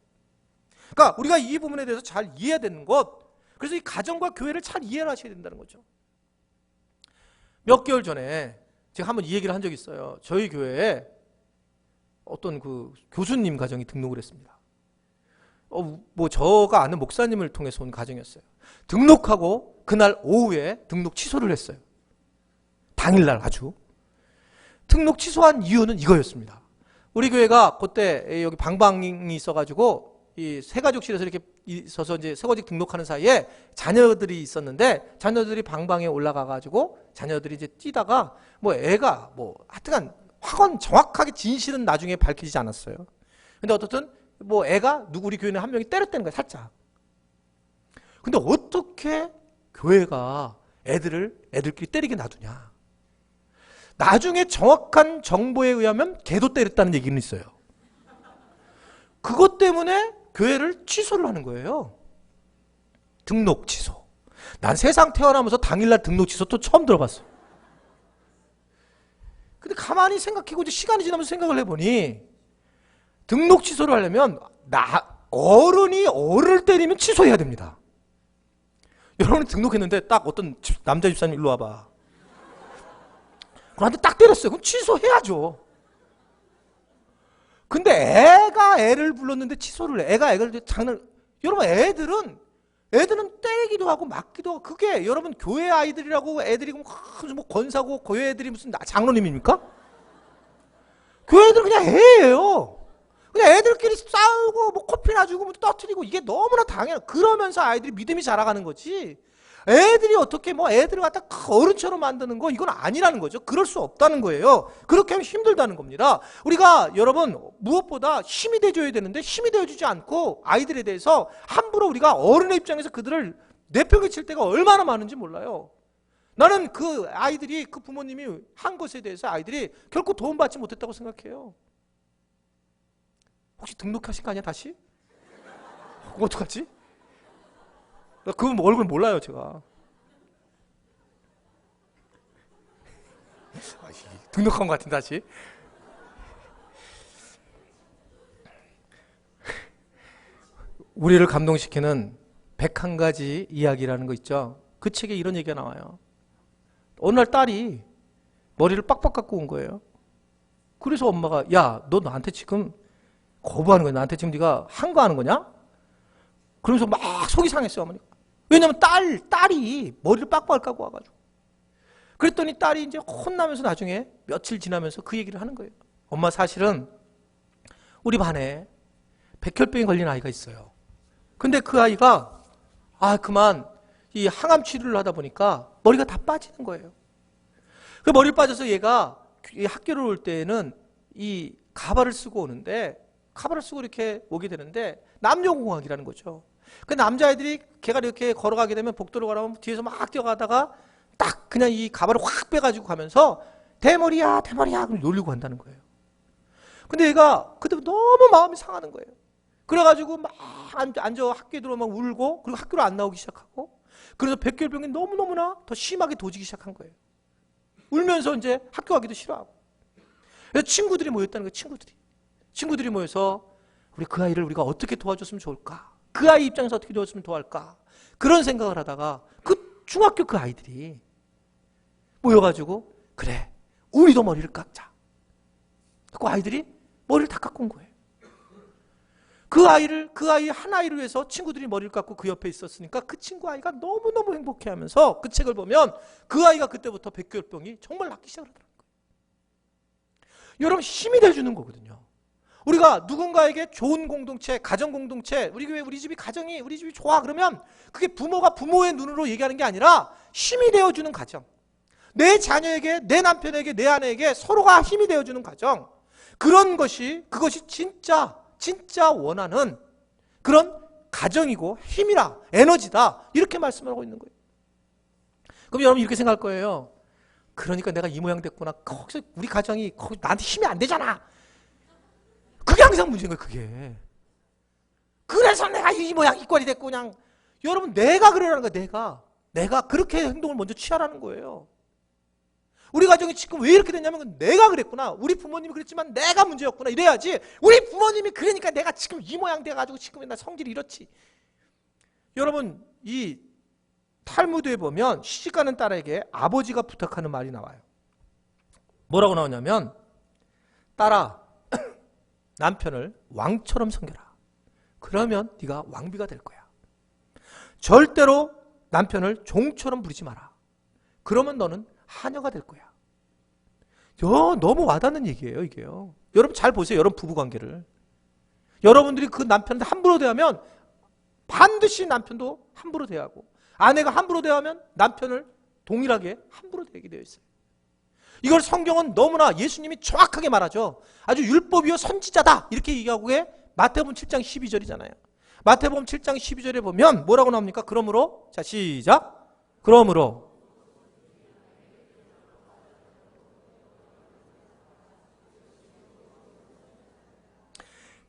Speaker 1: 그러니까 우리가 이 부분에 대해서 잘 이해해야 되는 것, 그래서 이 가정과 교회를 잘 이해를 하셔야 된다는 거죠. 몇 개월 전에 제가 한번 이 얘기를 한 적이 있어요. 저희 교회에 어떤 그 교수님 가정이 등록을 했습니다. 뭐 저가 아는 목사님을 통해서 온 가정이었어요. 등록하고 그날 오후에 등록 취소를 했어요. 당일날 아주. 등록 취소한 이유는 이거였습니다. 우리 교회가 그때 여기 방방이 있어가지고 이 새가족실에서 이렇게 있어서 이제 새가족 등록하는 사이에 자녀들이 있었는데, 자녀들이 방방에 올라가가지고 자녀들이 이제 뛰다가 뭐 애가 뭐 하여튼간 확언 정확하게 진실은 나중에 밝혀지지 않았어요. 근데 어떻든 뭐 애가 우리 교회는 한 명이 때렸다는 거야, 살짝. 근데 어떻게 교회가 애들끼리 때리게 놔두냐. 나중에 정확한 정보에 의하면 걔도 때렸다는 얘기는 있어요. 그것 때문에 교회를 취소를 하는 거예요. 등록 취소. 난 세상 태어나면서 당일날 등록 취소 또 처음 들어봤어. 근데 가만히 생각해보고 이제 시간이 지나면서 생각을 해보니, 등록 취소를 하려면 어른이 어른을 때리면 취소해야 됩니다. 여러분이 등록했는데 딱 어떤 남자 집사님 일로 와봐. 그한테 딱 때렸어요. 그럼 취소해야죠. 근데 애가 애를 불렀는데 취소를 해. 애를 여러분 애들은 때리기도 하고 맞기도 하고, 그게 여러분 교회 아이들이라고 애들이 뭐 권사고 교회 애들이 무슨 장로님입니까? 교회 애들은 그냥 애예요. 그냥 애들끼리 싸우고 뭐 코피나 주고 뭐 떠트리고, 이게 너무나 당연해. 그러면서 아이들이 믿음이 자라가는 거지. 애들이 어떻게 뭐 애들을 갖다 어른처럼 만드는 거, 이건 아니라는 거죠. 그럴 수 없다는 거예요. 그렇게 하면 힘들다는 겁니다. 우리가 여러분 무엇보다 힘이 돼줘야 되는데, 힘이 되어주지 않고 아이들에 대해서 함부로 우리가 어른의 입장에서 그들을 내팽개칠 때가 얼마나 많은지 몰라요. 나는 그 아이들이, 그 부모님이 한 것에 대해서 아이들이 결코 도움받지 못했다고 생각해요. 혹시 등록하신 거 아니야, 다시? 어떡하지? 나 그 얼굴 몰라요, 제가. 등록한 것 같은데, 다시. 우리를 감동시키는 101가지 이야기라는 거 있죠. 그 책에 이런 얘기가 나와요. 어느 날 딸이 머리를 빡빡 깎고 온 거예요. 그래서 엄마가, 야, 너 나한테 지금 거부하는 거야? 나한테 지금 네가 항거하는 거냐? 그러면서 막 속이 상했어요, 어머니가. 왜냐면 딸이 머리를 빡빡 깎고 와가지고. 그랬더니 딸이 이제 혼나면서 나중에 며칠 지나면서 그 얘기를 하는 거예요. 엄마, 사실은 우리 반에 백혈병이 걸린 아이가 있어요. 근데 그 아이가 그만 이 항암 치료를 하다 보니까 머리가 다 빠지는 거예요. 그 머리 빠져서 얘가 학교를 올 때에는 이 가발을 쓰고 오는데, 가발을 쓰고 이렇게 오게 되는데 남녀공학이라는 거죠. 그 남자애들이 걔가 이렇게 걸어가게 되면, 복도로 가라면 뒤에서 막 뛰어가다가 딱 그냥 이 가발을 확 빼가지고 가면서 대머리야 대머리야 그럼 놀리고 간다는 거예요. 근데 얘가 그때 너무 마음이 상하는 거예요. 그래가지고 막 앉아 학교에 들어오면 울고, 그리고 학교를 안 나오기 시작하고, 그래서 백혈병이 너무너무나 더 심하게 도지기 시작한 거예요. 울면서 이제 학교 가기도 싫어하고. 그래서 친구들이 모였다는 거예요. 친구들이 모여서 우리 그 아이를 우리가 어떻게 도와줬으면 좋을까? 그 아이 입장에서 어떻게 도와줬으면 좋을까? 그런 생각을 하다가 그 중학교 그 아이들이 모여가지고, 그래, 우리도 머리를 깎자. 그 아이들이 머리를 다 깎고 온 거예요. 그 아이 한 아이를 위해서 친구들이 머리를 깎고 그 옆에 있었으니까 그 친구 아이가 너무너무 행복해 하면서, 그 책을 보면 그 아이가 그때부터 백혈병이 정말 낫기 시작하더라고요. 여러분, 힘이 돼주는 거거든요. 우리가 누군가에게 좋은 공동체, 가정 공동체, 우리 집이 가정이, 우리 집이 좋아 그러면 그게 부모가 부모의 눈으로 얘기하는 게 아니라 힘이 되어주는 가정. 내 자녀에게, 내 남편에게, 내 아내에게 서로가 힘이 되어주는 가정. 그것이 진짜 원하는 그런 가정이고 힘이라, 에너지다, 이렇게 말씀을 하고 있는 거예요. 그럼 여러분 이렇게 생각할 거예요. 그러니까 내가 이 모양 됐구나. 거기서 우리 가정이 나한테 힘이 안 되잖아. 그게 항상 문제인 거예요. 그게. 그래서 내가 이 모양 이 꼴이 됐고, 그냥. 여러분, 내가 그러라는 거예요. 내가 그렇게 행동을 먼저 취하라는 거예요. 우리 가정이 지금 왜 이렇게 됐냐면 내가 그랬구나. 우리 부모님이 그랬지만 내가 문제였구나. 이래야지. 우리 부모님이 그러니까 내가 지금 이 모양 돼가지고 지금 나 성질이 이렇지. 여러분, 이 탈무드에 보면 시집가는 딸에게 아버지가 부탁하는 말이 나와요. 뭐라고 나오냐면, 딸아, 남편을 왕처럼 섬겨라. 그러면 네가 왕비가 될 거야. 절대로 남편을 종처럼 부리지 마라. 그러면 너는 하녀가 될 거야. 너무 와닿는 얘기예요, 이게요. 여러분 잘 보세요, 여러분 부부관계를. 여러분들이 그 남편한테 함부로 대하면 반드시 남편도 함부로 대하고, 아내가 함부로 대하면 남편을 동일하게 함부로 대하게 되어 있어요. 이걸 성경은 너무나 예수님이 정확하게 말하죠. 아주 율법이요 선지자다 이렇게 얘기하고 마태복음 7장 12절이잖아요. 마태복음 7장 12절에 보면 뭐라고 나옵니까? 그러므로, 자 시작. 그러므로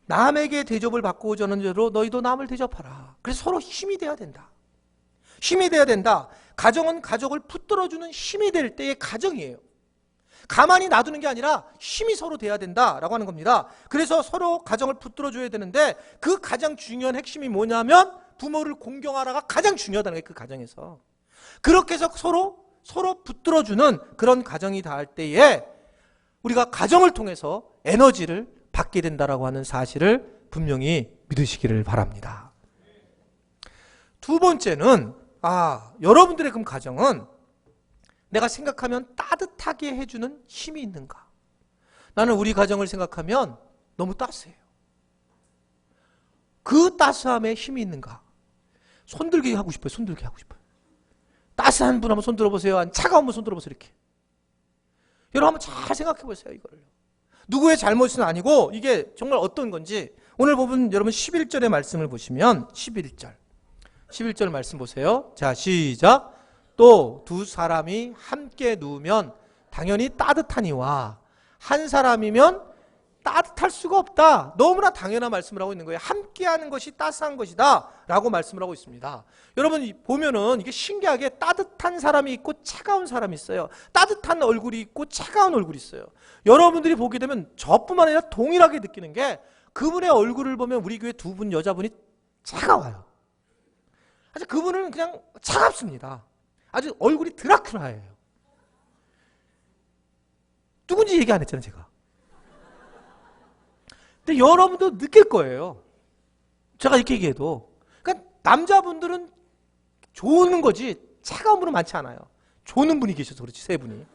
Speaker 1: 남에게 대접을 받고 오자는 대로 너희도 남을 대접하라. 그래서 서로 힘이 돼야 된다. 힘이 돼야 된다. 가정은 가족을 붙들어주는 힘이 될 때의 가정이에요. 가만히 놔두는 게 아니라 힘이 서로 돼야 된다라고 하는 겁니다. 그래서 서로 가정을 붙들어줘야 되는데, 그 가장 중요한 핵심이 뭐냐면 부모를 공경하라가 가장 중요하다는 거예요. 그 가정에서. 그렇게 해서 서로 붙들어주는 그런 가정이 닿을 때에 우리가 가정을 통해서 에너지를 받게 된다라고 하는 사실을 분명히 믿으시기를 바랍니다. 두 번째는, 여러분들의 그 가정은 내가 생각하면 따뜻하게 해주는 힘이 있는가? 나는 우리 가정을 생각하면 너무 따스해요. 그 따스함에 힘이 있는가? 손들게 하고 싶어요. 손들게 하고 싶어요. 따스한 분 한번 손 들어보세요. 차가운 분 손 들어보세요. 이렇게. 여러분 한번 잘 생각해 보세요. 이걸. 누구의 잘못은 아니고 이게 정말 어떤 건지. 오늘 보면 여러분 11절의 말씀을 보시면 11절 말씀 보세요. 자, 시작. 또 두 사람이 함께 누우면 당연히 따뜻하니와 한 사람이면 따뜻할 수가 없다. 너무나 당연한 말씀을 하고 있는 거예요. 함께하는 것이 따스한 것이다 라고 말씀을 하고 있습니다. 여러분 보면은 이게 신기하게 따뜻한 사람이 있고 차가운 사람이 있어요. 따뜻한 얼굴이 있고 차가운 얼굴이 있어요. 여러분들이 보게 되면 저뿐만 아니라 동일하게 느끼는 게 그분의 얼굴을 보면 우리 교회 두 분 여자분이 차가워요. 아주 그분은 그냥 차갑습니다. 아주 얼굴이 드라큘라예요. 누군지 얘기 안 했잖아요, 제가. 근데 여러분도 느낄 거예요. 제가 이렇게 얘기해도. 그러니까 남자분들은 조는 거지 차가운 분은 많지 않아요. 조는 분이 계셔서 그렇지, 세 분이.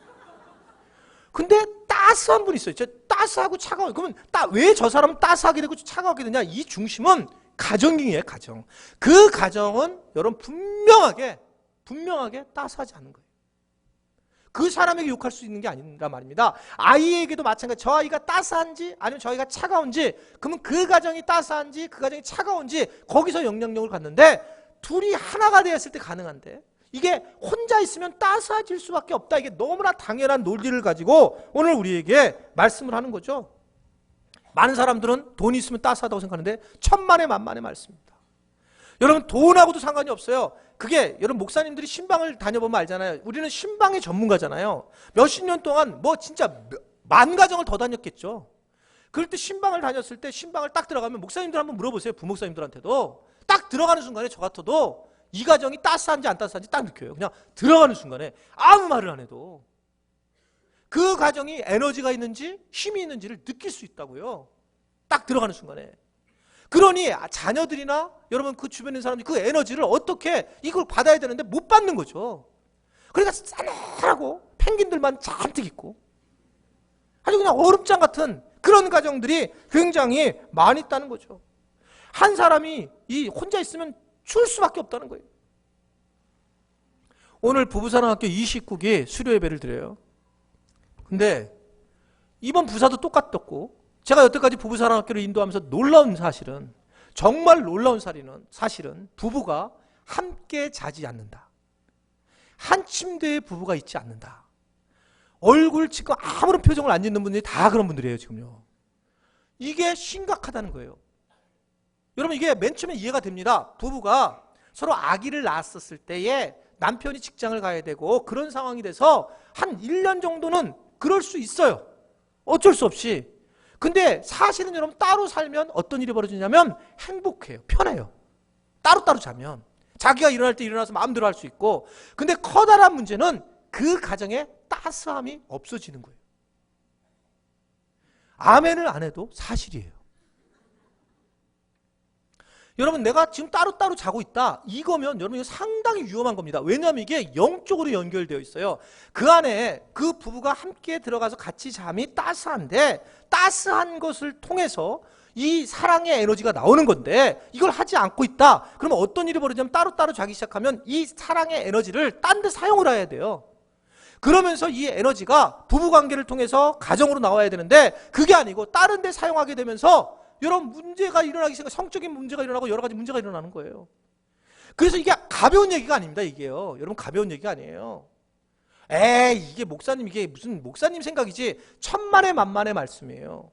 Speaker 1: 근데 따스한 분이 있어요. 따스하고 차가워요. 그러면 왜 저 사람은 따스하게 되고 차가우게 되냐? 이 중심은 가정이에요, 가정. 그 가정은 여러분 분명하게 따스하지 않는 거예요. 그 사람에게 욕할 수 있는 게 아니란 말입니다. 아이에게도 마찬가지. 저 아이가 따스한지 아니면 저 아이가 차가운지, 그러면 그 가정이 따스한지 그 가정이 차가운지 거기서 영향력을 갖는데, 둘이 하나가 되었을 때 가능한데 이게 혼자 있으면 따스해질 수밖에 없다. 이게 너무나 당연한 논리를 가지고 오늘 우리에게 말씀을 하는 거죠. 많은 사람들은 돈이 있으면 따스하다고 생각하는데 천만의 만만의 말씀입니다. 여러분 돈하고도 상관이 없어요. 그게 여러분 목사님들이 신방을 다녀보면 알잖아요. 우리는 신방의 전문가잖아요. 몇십 년 동안 뭐 진짜 만 가정을 더 다녔겠죠. 그럴 때 신방을 다녔을 때 신방을 딱 들어가면 목사님들 한번 물어보세요. 부목사님들한테도 딱 들어가는 순간에 저 같아도 이 가정이 따스한지 안 따스한지 딱 느껴요. 그냥 들어가는 순간에 아무 말을 안 해도 그 가정이 에너지가 있는지 힘이 있는지를 느낄 수 있다고요. 딱 들어가는 순간에. 그러니 자녀들이나 여러분 그 주변에 있는 사람들이 그 에너지를 어떻게 이걸 받아야 되는데 못 받는 거죠. 그러니까 싸늘하고 펭귄들만 잔뜩 있고 아주 그냥 얼음장 같은 그런 가정들이 굉장히 많이 있다는 거죠. 한 사람이 혼자 있으면 줄 수밖에 없다는 거예요. 오늘 부부사랑학교 29기 수료 예배를 드려요. 근데 이번 부사도 똑같았고, 제가 여태까지 부부사랑학교를 인도하면서 놀라운 사실은, 정말 놀라운 사실은 부부가 함께 자지 않는다. 한 침대에 부부가 있지 않는다. 얼굴 지금 아무런 표정을 안 짓는 분들이 다 그런 분들이에요, 지금요. 이게 심각하다는 거예요. 여러분 이게 맨 처음에 이해가 됩니다. 부부가 서로 아기를 낳았었을 때에 남편이 직장을 가야 되고 그런 상황이 돼서 한 1년 정도는 그럴 수 있어요. 어쩔 수 없이. 근데 사실은 여러분 따로 살면 어떤 일이 벌어지냐면 행복해요. 편해요. 따로따로 자면. 자기가 일어날 때 일어나서 마음대로 할 수 있고. 근데 커다란 문제는 그 가정에 따스함이 없어지는 거예요. 아멘을 안 해도 사실이에요. 여러분 내가 지금 따로따로 자고 있다. 이거면 여러분 이거 상당히 위험한 겁니다. 왜냐하면 이게 영적으로 연결되어 있어요. 그 안에 그 부부가 함께 들어가서 같이 잠이 따스한데 따스한 것을 통해서 이 사랑의 에너지가 나오는 건데 이걸 하지 않고 있다. 그러면 어떤 일이 벌어지냐면 따로따로 자기 시작하면 이 사랑의 에너지를 딴 데 사용을 해야 돼요. 그러면서 이 에너지가 부부관계를 통해서 가정으로 나와야 되는데 그게 아니고 다른 데 사용하게 되면서 여러분 문제가 일어나기 시작해. 성적인 문제가 일어나고 여러 가지 문제가 일어나는 거예요. 그래서 이게 가벼운 얘기가 아닙니다. 이게요. 여러분 가벼운 얘기가 아니에요. 이게 목사님 이게 무슨 목사님 생각이지 천만의 만만의 말씀이에요.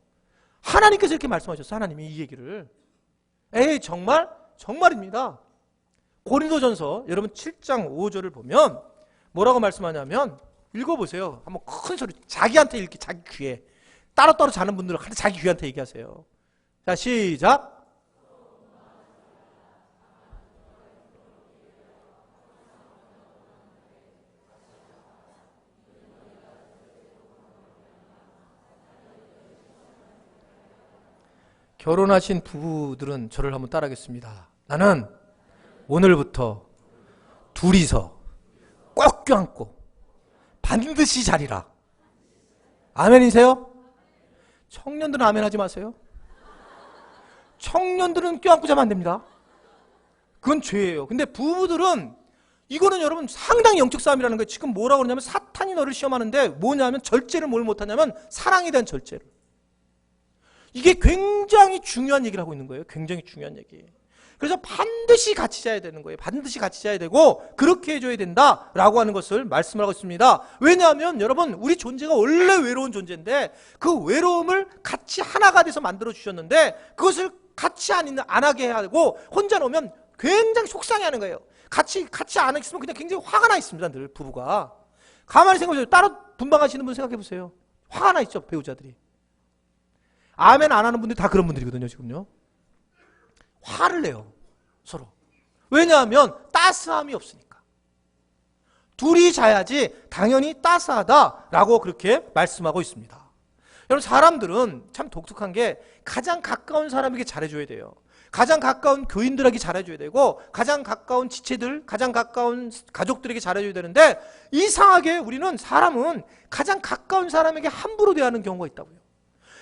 Speaker 1: 하나님께서 이렇게 말씀하셨어요. 하나님이 이 얘기를. 정말입니다. 고린도전서 여러분 7장 5절을 보면 뭐라고 말씀하냐면 읽어보세요. 한번 큰 소리 자기한테 읽기 자기 귀에 따로따로 자는 분들은 자기 귀한테 얘기하세요. 자, 시작. 결혼하신 부부들은 저를 한번 따라하겠습니다. 나는 오늘부터 둘이서 꼭 껴안고 반드시 자리라. 아멘이세요? 청년들은 아멘 하지 마세요. 청년들은 껴안고 자면 안 됩니다. 그건 죄예요. 근데 부부들은 이거는 여러분 상당히 영적 싸움이라는 거예요. 지금 뭐라고 그러냐면 사탄이 너를 시험하는데 뭐냐면 절제를 뭘 못하냐면 사랑에 대한 절제를. 이게 굉장히 중요한 얘기를 하고 있는 거예요. 굉장히 중요한 얘기. 그래서 반드시 같이 자야 되는 거예요. 반드시 같이 자야 되고 그렇게 해줘야 된다라고 하는 것을 말씀하고 있습니다. 왜냐하면 여러분 우리 존재가 원래 외로운 존재인데 그 외로움을 같이 하나가 돼서 만들어 주셨는데 그것을 같이 안 하게 해야 되고 혼자 놓으면 굉장히 속상해하는 거예요. 같이 안 있으면 그냥 굉장히 화가 나 있습니다. 늘 부부가. 가만히 생각해보세요. 따로 분방하시는 분 생각해보세요. 화가 나 있죠. 배우자들이. 아멘 안 하는 분들이 다 그런 분들이거든요. 지금요. 화를 내요. 서로. 왜냐하면 따스함이 없으니까. 둘이 자야지 당연히 따스하다라고 그렇게 말씀하고 있습니다. 여러분 사람들은 참 독특한 게 가장 가까운 사람에게 잘해줘야 돼요. 가장 가까운 교인들에게 잘해줘야 되고 가장 가까운 지체들, 가장 가까운 가족들에게 잘해줘야 되는데 이상하게 우리는 사람은 가장 가까운 사람에게 함부로 대하는 경우가 있다고요.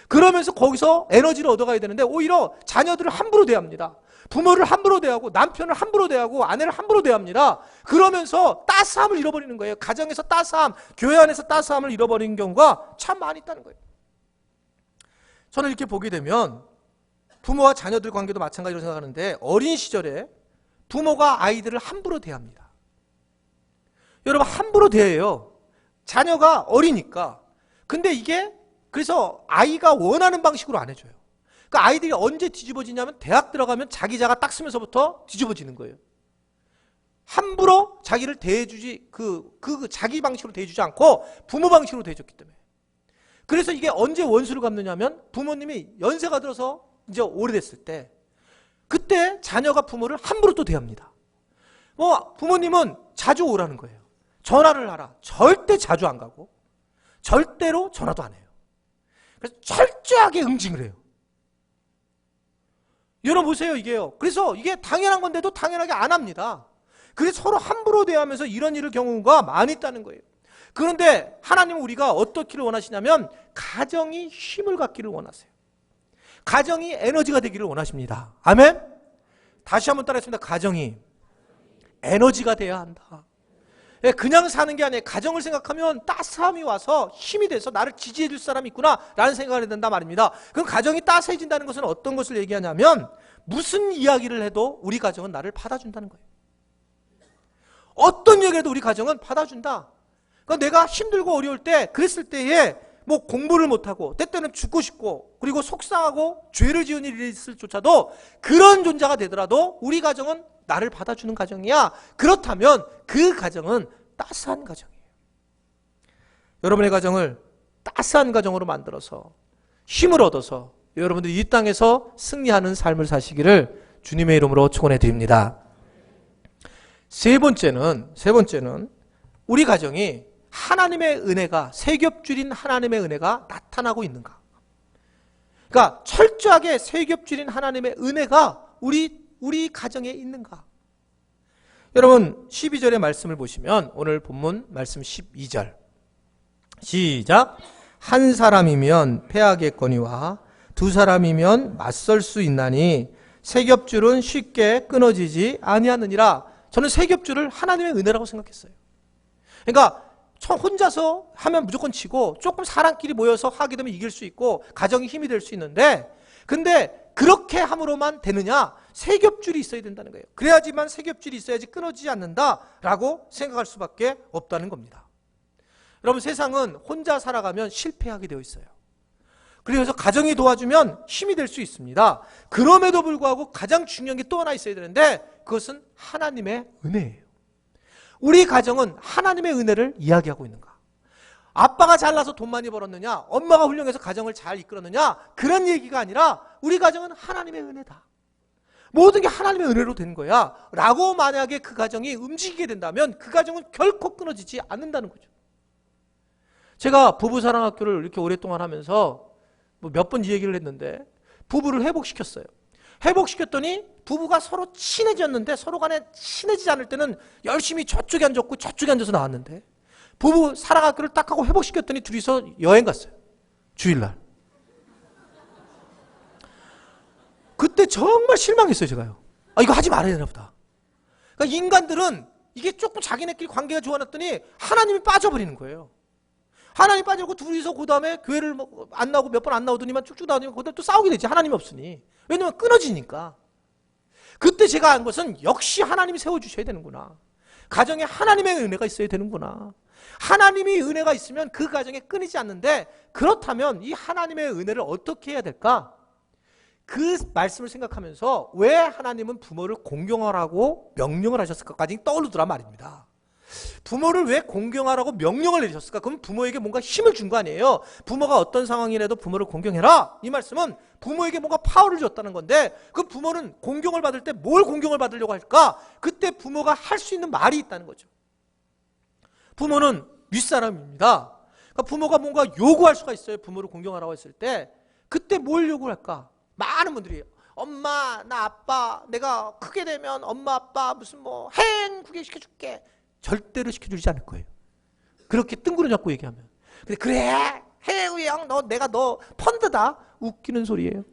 Speaker 1: 그러면서 거기서 에너지를 얻어가야 되는데 오히려 자녀들을 함부로 대합니다. 부모를 함부로 대하고 남편을 함부로 대하고 아내를 함부로 대합니다. 그러면서 따스함을 잃어버리는 거예요. 가정에서 따스함, 교회 안에서 따스함을 잃어버리는 경우가 참 많이 있다는 거예요. 저는 이렇게 보게 되면 부모와 자녀들 관계도 마찬가지로 생각하는데 어린 시절에 부모가 아이들을 함부로 대합니다. 여러분 함부로 대해요. 자녀가 어리니까. 근데 이게 그래서 아이가 원하는 방식으로 안 해줘요. 그러니까 아이들이 언제 뒤집어지냐면 대학 들어가면 자기 자가 딱 쓰면서부터 뒤집어지는 거예요. 함부로 자기를 대해주지 자기 방식으로 대해주지 않고 부모 방식으로 대해줬기 때문에. 그래서 이게 언제 원수를 갚느냐면 부모님이 연세가 들어서 이제 오래됐을 때 그때 자녀가 부모를 함부로 또 대합니다. 부모님은 자주 오라는 거예요. 전화를 하라. 절대 자주 안 가고 절대로 전화도 안 해요. 그래서 철저하게 응징을 해요. 여러분 보세요 이게요. 그래서 이게 당연한 건데도 당연하게 안 합니다. 그래서 서로 함부로 대하면서 이런 일을 경우가 많이 있다는 거예요. 그런데 하나님은 우리가 어떻기를 원하시냐면 가정이 힘을 갖기를 원하세요. 가정이 에너지가 되기를 원하십니다. 아멘? 다시 한번 따라했습니다. 가정이 에너지가 돼야 한다. 그냥 사는 게 아니에요. 가정을 생각하면 따스함이 와서 힘이 돼서 나를 지지해 줄 사람이 있구나 라는 생각을 해야 된단 말입니다. 그럼 가정이 따스해진다는 것은 어떤 것을 얘기하냐면 무슨 이야기를 해도 우리 가정은 나를 받아준다는 거예요. 어떤 얘기를 해도 우리 가정은 받아준다. 그러니까 내가 힘들고 어려울 때 그랬을 때에 공부를 못하고 때때는 죽고 싶고 그리고 속상하고 죄를 지은 일이 있을 조차도 그런 존재가 되더라도 우리 가정은 나를 받아주는 가정이야. 그렇다면 그 가정은 따스한 가정이에요. 여러분의 가정을 따스한 가정으로 만들어서 힘을 얻어서 여러분들이 이 땅에서 승리하는 삶을 사시기를 주님의 이름으로 축원해 드립니다. 세 번째는 우리 가정이 하나님의 은혜가 세겹줄인 하나님의 은혜가 나타나고 있는가? 그러니까 철저하게 세겹줄인 하나님의 은혜가 우리 가정에 있는가? 여러분 12절의 말씀을 보시면 오늘 본문 말씀 12절 시작. 한 사람이면 패하겠거니와 두 사람이면 맞설 수 있나니 세겹줄은 쉽게 끊어지지 아니하느니라. 저는 세겹줄을 하나님의 은혜라고 생각했어요. 그러니까 혼자서 하면 무조건 지고 조금 사람끼리 모여서 하게 되면 이길 수 있고 가정이 힘이 될 수 있는데 근데 그렇게 함으로만 되느냐? 세겹줄이 있어야 된다는 거예요. 그래야지만 세겹줄이 있어야지 끊어지지 않는다라고 생각할 수밖에 없다는 겁니다. 여러분 세상은 혼자 살아가면 실패하게 되어 있어요. 그래서 가정이 도와주면 힘이 될 수 있습니다. 그럼에도 불구하고 가장 중요한 게 또 하나 있어야 되는데 그것은 하나님의 은혜예요. 우리 가정은 하나님의 은혜를 이야기하고 있는가? 아빠가 잘나서 돈 많이 벌었느냐? 엄마가 훌륭해서 가정을 잘 이끌었느냐? 그런 얘기가 아니라 우리 가정은 하나님의 은혜다. 모든 게 하나님의 은혜로 된 거야 라고 만약에 그 가정이 움직이게 된다면 그 가정은 결코 끊어지지 않는다는 거죠. 제가 부부사랑학교를 이렇게 오랫동안 하면서 몇 번 이 얘기를 했는데 부부를 회복시켰어요. 회복시켰더니 부부가 서로 친해졌는데 서로 간에 친해지지 않을 때는 열심히 저쪽에 앉았고 저쪽에 앉아서 나왔는데 부부 사랑학교를 딱 하고 회복시켰더니 둘이서 여행 갔어요. 주일날. 그때 정말 실망했어요. 제가요. 이거 하지 말아야 되나 보다. 그러니까 인간들은 이게 조금 자기네끼리 관계가 좋아졌더니 하나님이 빠져버리는 거예요. 하나님 빠지고 둘이서 그 다음에 교회를 안 나오고 몇 번 안 나오더니만 쭉쭉 나오더니 그 다음에 또 싸우게 되지. 하나님이 없으니. 왜냐면 끊어지니까. 그때 제가 안 것은 역시 하나님이 세워주셔야 되는구나. 가정에 하나님의 은혜가 있어야 되는구나. 하나님이 은혜가 있으면 그 가정에 끊이지 않는데, 그렇다면 이 하나님의 은혜를 어떻게 해야 될까? 그 말씀을 생각하면서 왜 하나님은 부모를 공경하라고 명령을 하셨을까까지 떠오르더란 말입니다. 부모를 왜 공경하라고 명령을 내리셨을까? 그럼 부모에게 뭔가 힘을 준 거 아니에요. 부모가 어떤 상황이라도 부모를 공경해라. 이 말씀은 부모에게 뭔가 파워를 줬다는 건데, 그 부모는 공경을 받을 때 뭘 공경을 받으려고 할까? 그때 부모가 할 수 있는 말이 있다는 거죠. 부모는 윗사람입니다. 그러니까 부모가 뭔가 요구할 수가 있어요. 부모를 공경하라고 했을 때. 그때 뭘 요구할까? 많은 분들이 엄마, 나 아빠, 내가 크게 되면 엄마, 아빠 무슨 뭐 행국에 시켜줄게. 절대로 시켜주지 않을 거예요. 그렇게 뜬구름 잡고 얘기하면. 근데 그래, 해우이 형, 내가 너 펀드다. 웃기는 소리예요.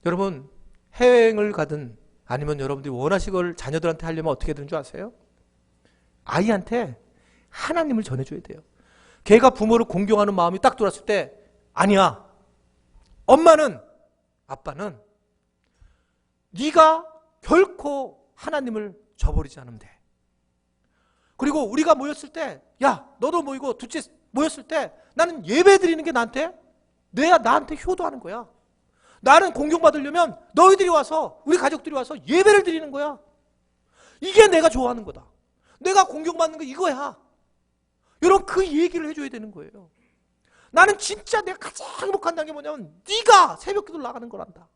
Speaker 1: 여러분, 해외여행을 가든 아니면 여러분들이 원하시는 걸 자녀들한테 하려면 어떻게 되는 줄 아세요? 아이한테 하나님을 전해줘야 돼요. 걔가 부모를 공경하는 마음이 딱 돌았을 때, 아니야, 엄마는, 아빠는 네가 결코 하나님을 저버리지 않으면 돼. 그리고 우리가 모였을 때, 야, 너도 모이고 둘째 모였을 때 나는 예배 드리는 게 나한테 효도하는 거야. 나는 공경받으려면 너희들이 와서, 우리 가족들이 와서 예배를 드리는 거야. 이게 내가 좋아하는 거다. 내가 공경받는 거 이거야. 여러분, 그 얘기를 해줘야 되는 거예요. 나는 진짜 내가 가장 행복한다는 게 뭐냐면 네가 새벽 기도를 나가는 거란다.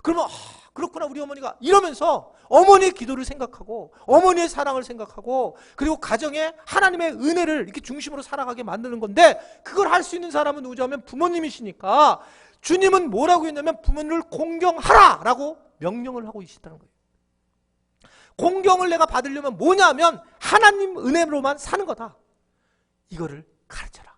Speaker 1: 그러면 그렇구나, 우리 어머니가 이러면서 어머니의 기도를 생각하고 어머니의 사랑을 생각하고, 그리고 가정에 하나님의 은혜를 이렇게 중심으로 살아가게 만드는 건데, 그걸 할 수 있는 사람은 누구냐면 부모님이시니까 주님은 뭐라고 했냐면 부모님을 공경하라 라고 명령을 하고 계시다는 거예요. 공경을 내가 받으려면 뭐냐면 하나님 은혜로만 사는 거다. 이거를 가르쳐라.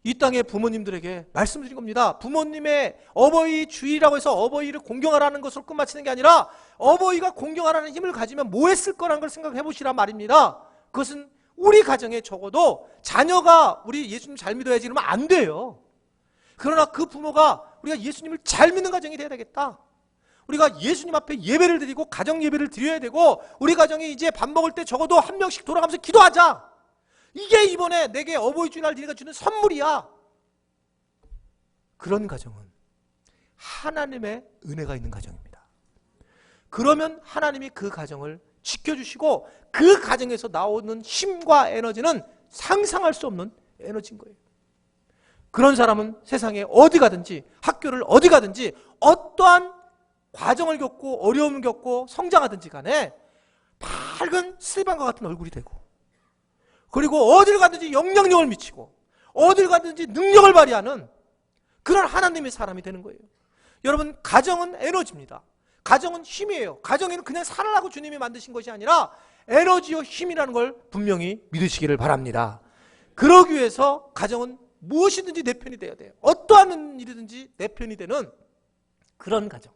Speaker 1: 이 땅의 부모님들에게 말씀드린 겁니다. 부모님의 어버이 주일이라고 해서 어버이를 공경하라는 것으로 끝마치는 게 아니라, 어버이가 공경하라는 힘을 가지면 뭐 했을 거라는 걸 생각해 보시란 말입니다. 그것은 우리 가정에 적어도 자녀가 우리 예수님 잘 믿어야지 이러면 안 돼요. 그러나 그 부모가 우리가 예수님을 잘 믿는 가정이 돼야 되겠다. 우리가 예수님 앞에 예배를 드리고 가정 예배를 드려야 되고, 우리 가정이 이제 밥 먹을 때 적어도 한 명씩 돌아가면서 기도하자. 이게 이번에 내게 어버이 주날 네가 주는 선물이야. 그런 가정은 하나님의 은혜가 있는 가정입니다. 그러면 하나님이 그 가정을 지켜주시고, 그 가정에서 나오는 힘과 에너지는 상상할 수 없는 에너지인 거예요. 그런 사람은 세상에 어디 가든지, 학교를 어디 가든지, 어떠한 과정을 겪고 어려움을 겪고 성장하든지 간에 밝은 스리방과 같은 얼굴이 되고, 그리고 어딜 가든지 영향력을 미치고 어딜 가든지 능력을 발휘하는 그런 하나님의 사람이 되는 거예요. 여러분, 가정은 에너지입니다. 가정은 힘이에요. 가정에는 그냥 살아라고 주님이 만드신 것이 아니라 에너지요 힘이라는 걸 분명히 믿으시기를 바랍니다. 그러기 위해서 가정은 무엇이든지 내 편이 돼야 돼요. 어떠한 일이든지 내 편이 되는 그런 가정.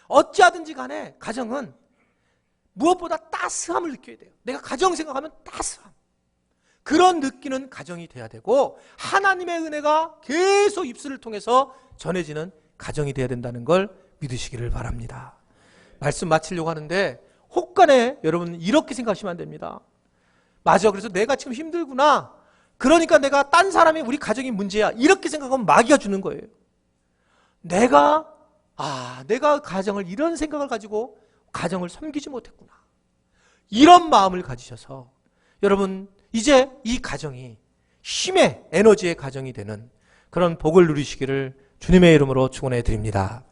Speaker 1: 어찌하든지 간에 가정은 무엇보다 따스함을 느껴야 돼요. 내가 가정 생각하면 따스함. 그런 느끼는 가정이 돼야 되고, 하나님의 은혜가 계속 입술을 통해서 전해지는 가정이 돼야 된다는 걸 믿으시기를 바랍니다. 말씀 마치려고 하는데, 혹간에 여러분 이렇게 생각하시면 안 됩니다. 맞아, 그래서 내가 지금 힘들구나, 그러니까 내가 딴 사람이 우리 가정이 문제야, 이렇게 생각하면 마귀가 주는 거예요. 내가 가정을 이런 생각을 가지고 가정을 섬기지 못했구나, 이런 마음을 가지셔서 여러분 이제 이 가정이 힘의 에너지의 가정이 되는 그런 복을 누리시기를 주님의 이름으로 축원해 드립니다.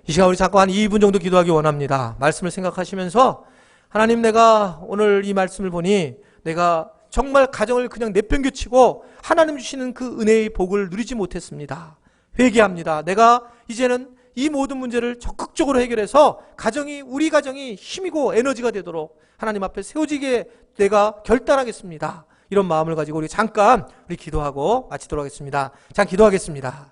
Speaker 1: 이 시간 우리 잠깐 한 2분 정도 기도하기 원합니다. 말씀을 생각하시면서, 하나님, 내가 오늘 이 말씀을 보니 내가 정말 가정을 그냥 내팽개치고 하나님 주시는 그 은혜의 복을 누리지 못했습니다. 회개합니다. 내가 이제는 이 모든 문제를 적극적으로 해결해서 우리 가정이 힘이고 에너지가 되도록 하나님 앞에 세워지게 내가 결단하겠습니다. 이런 마음을 가지고 우리 잠깐 기도하고 마치도록 하겠습니다. 기도하겠습니다.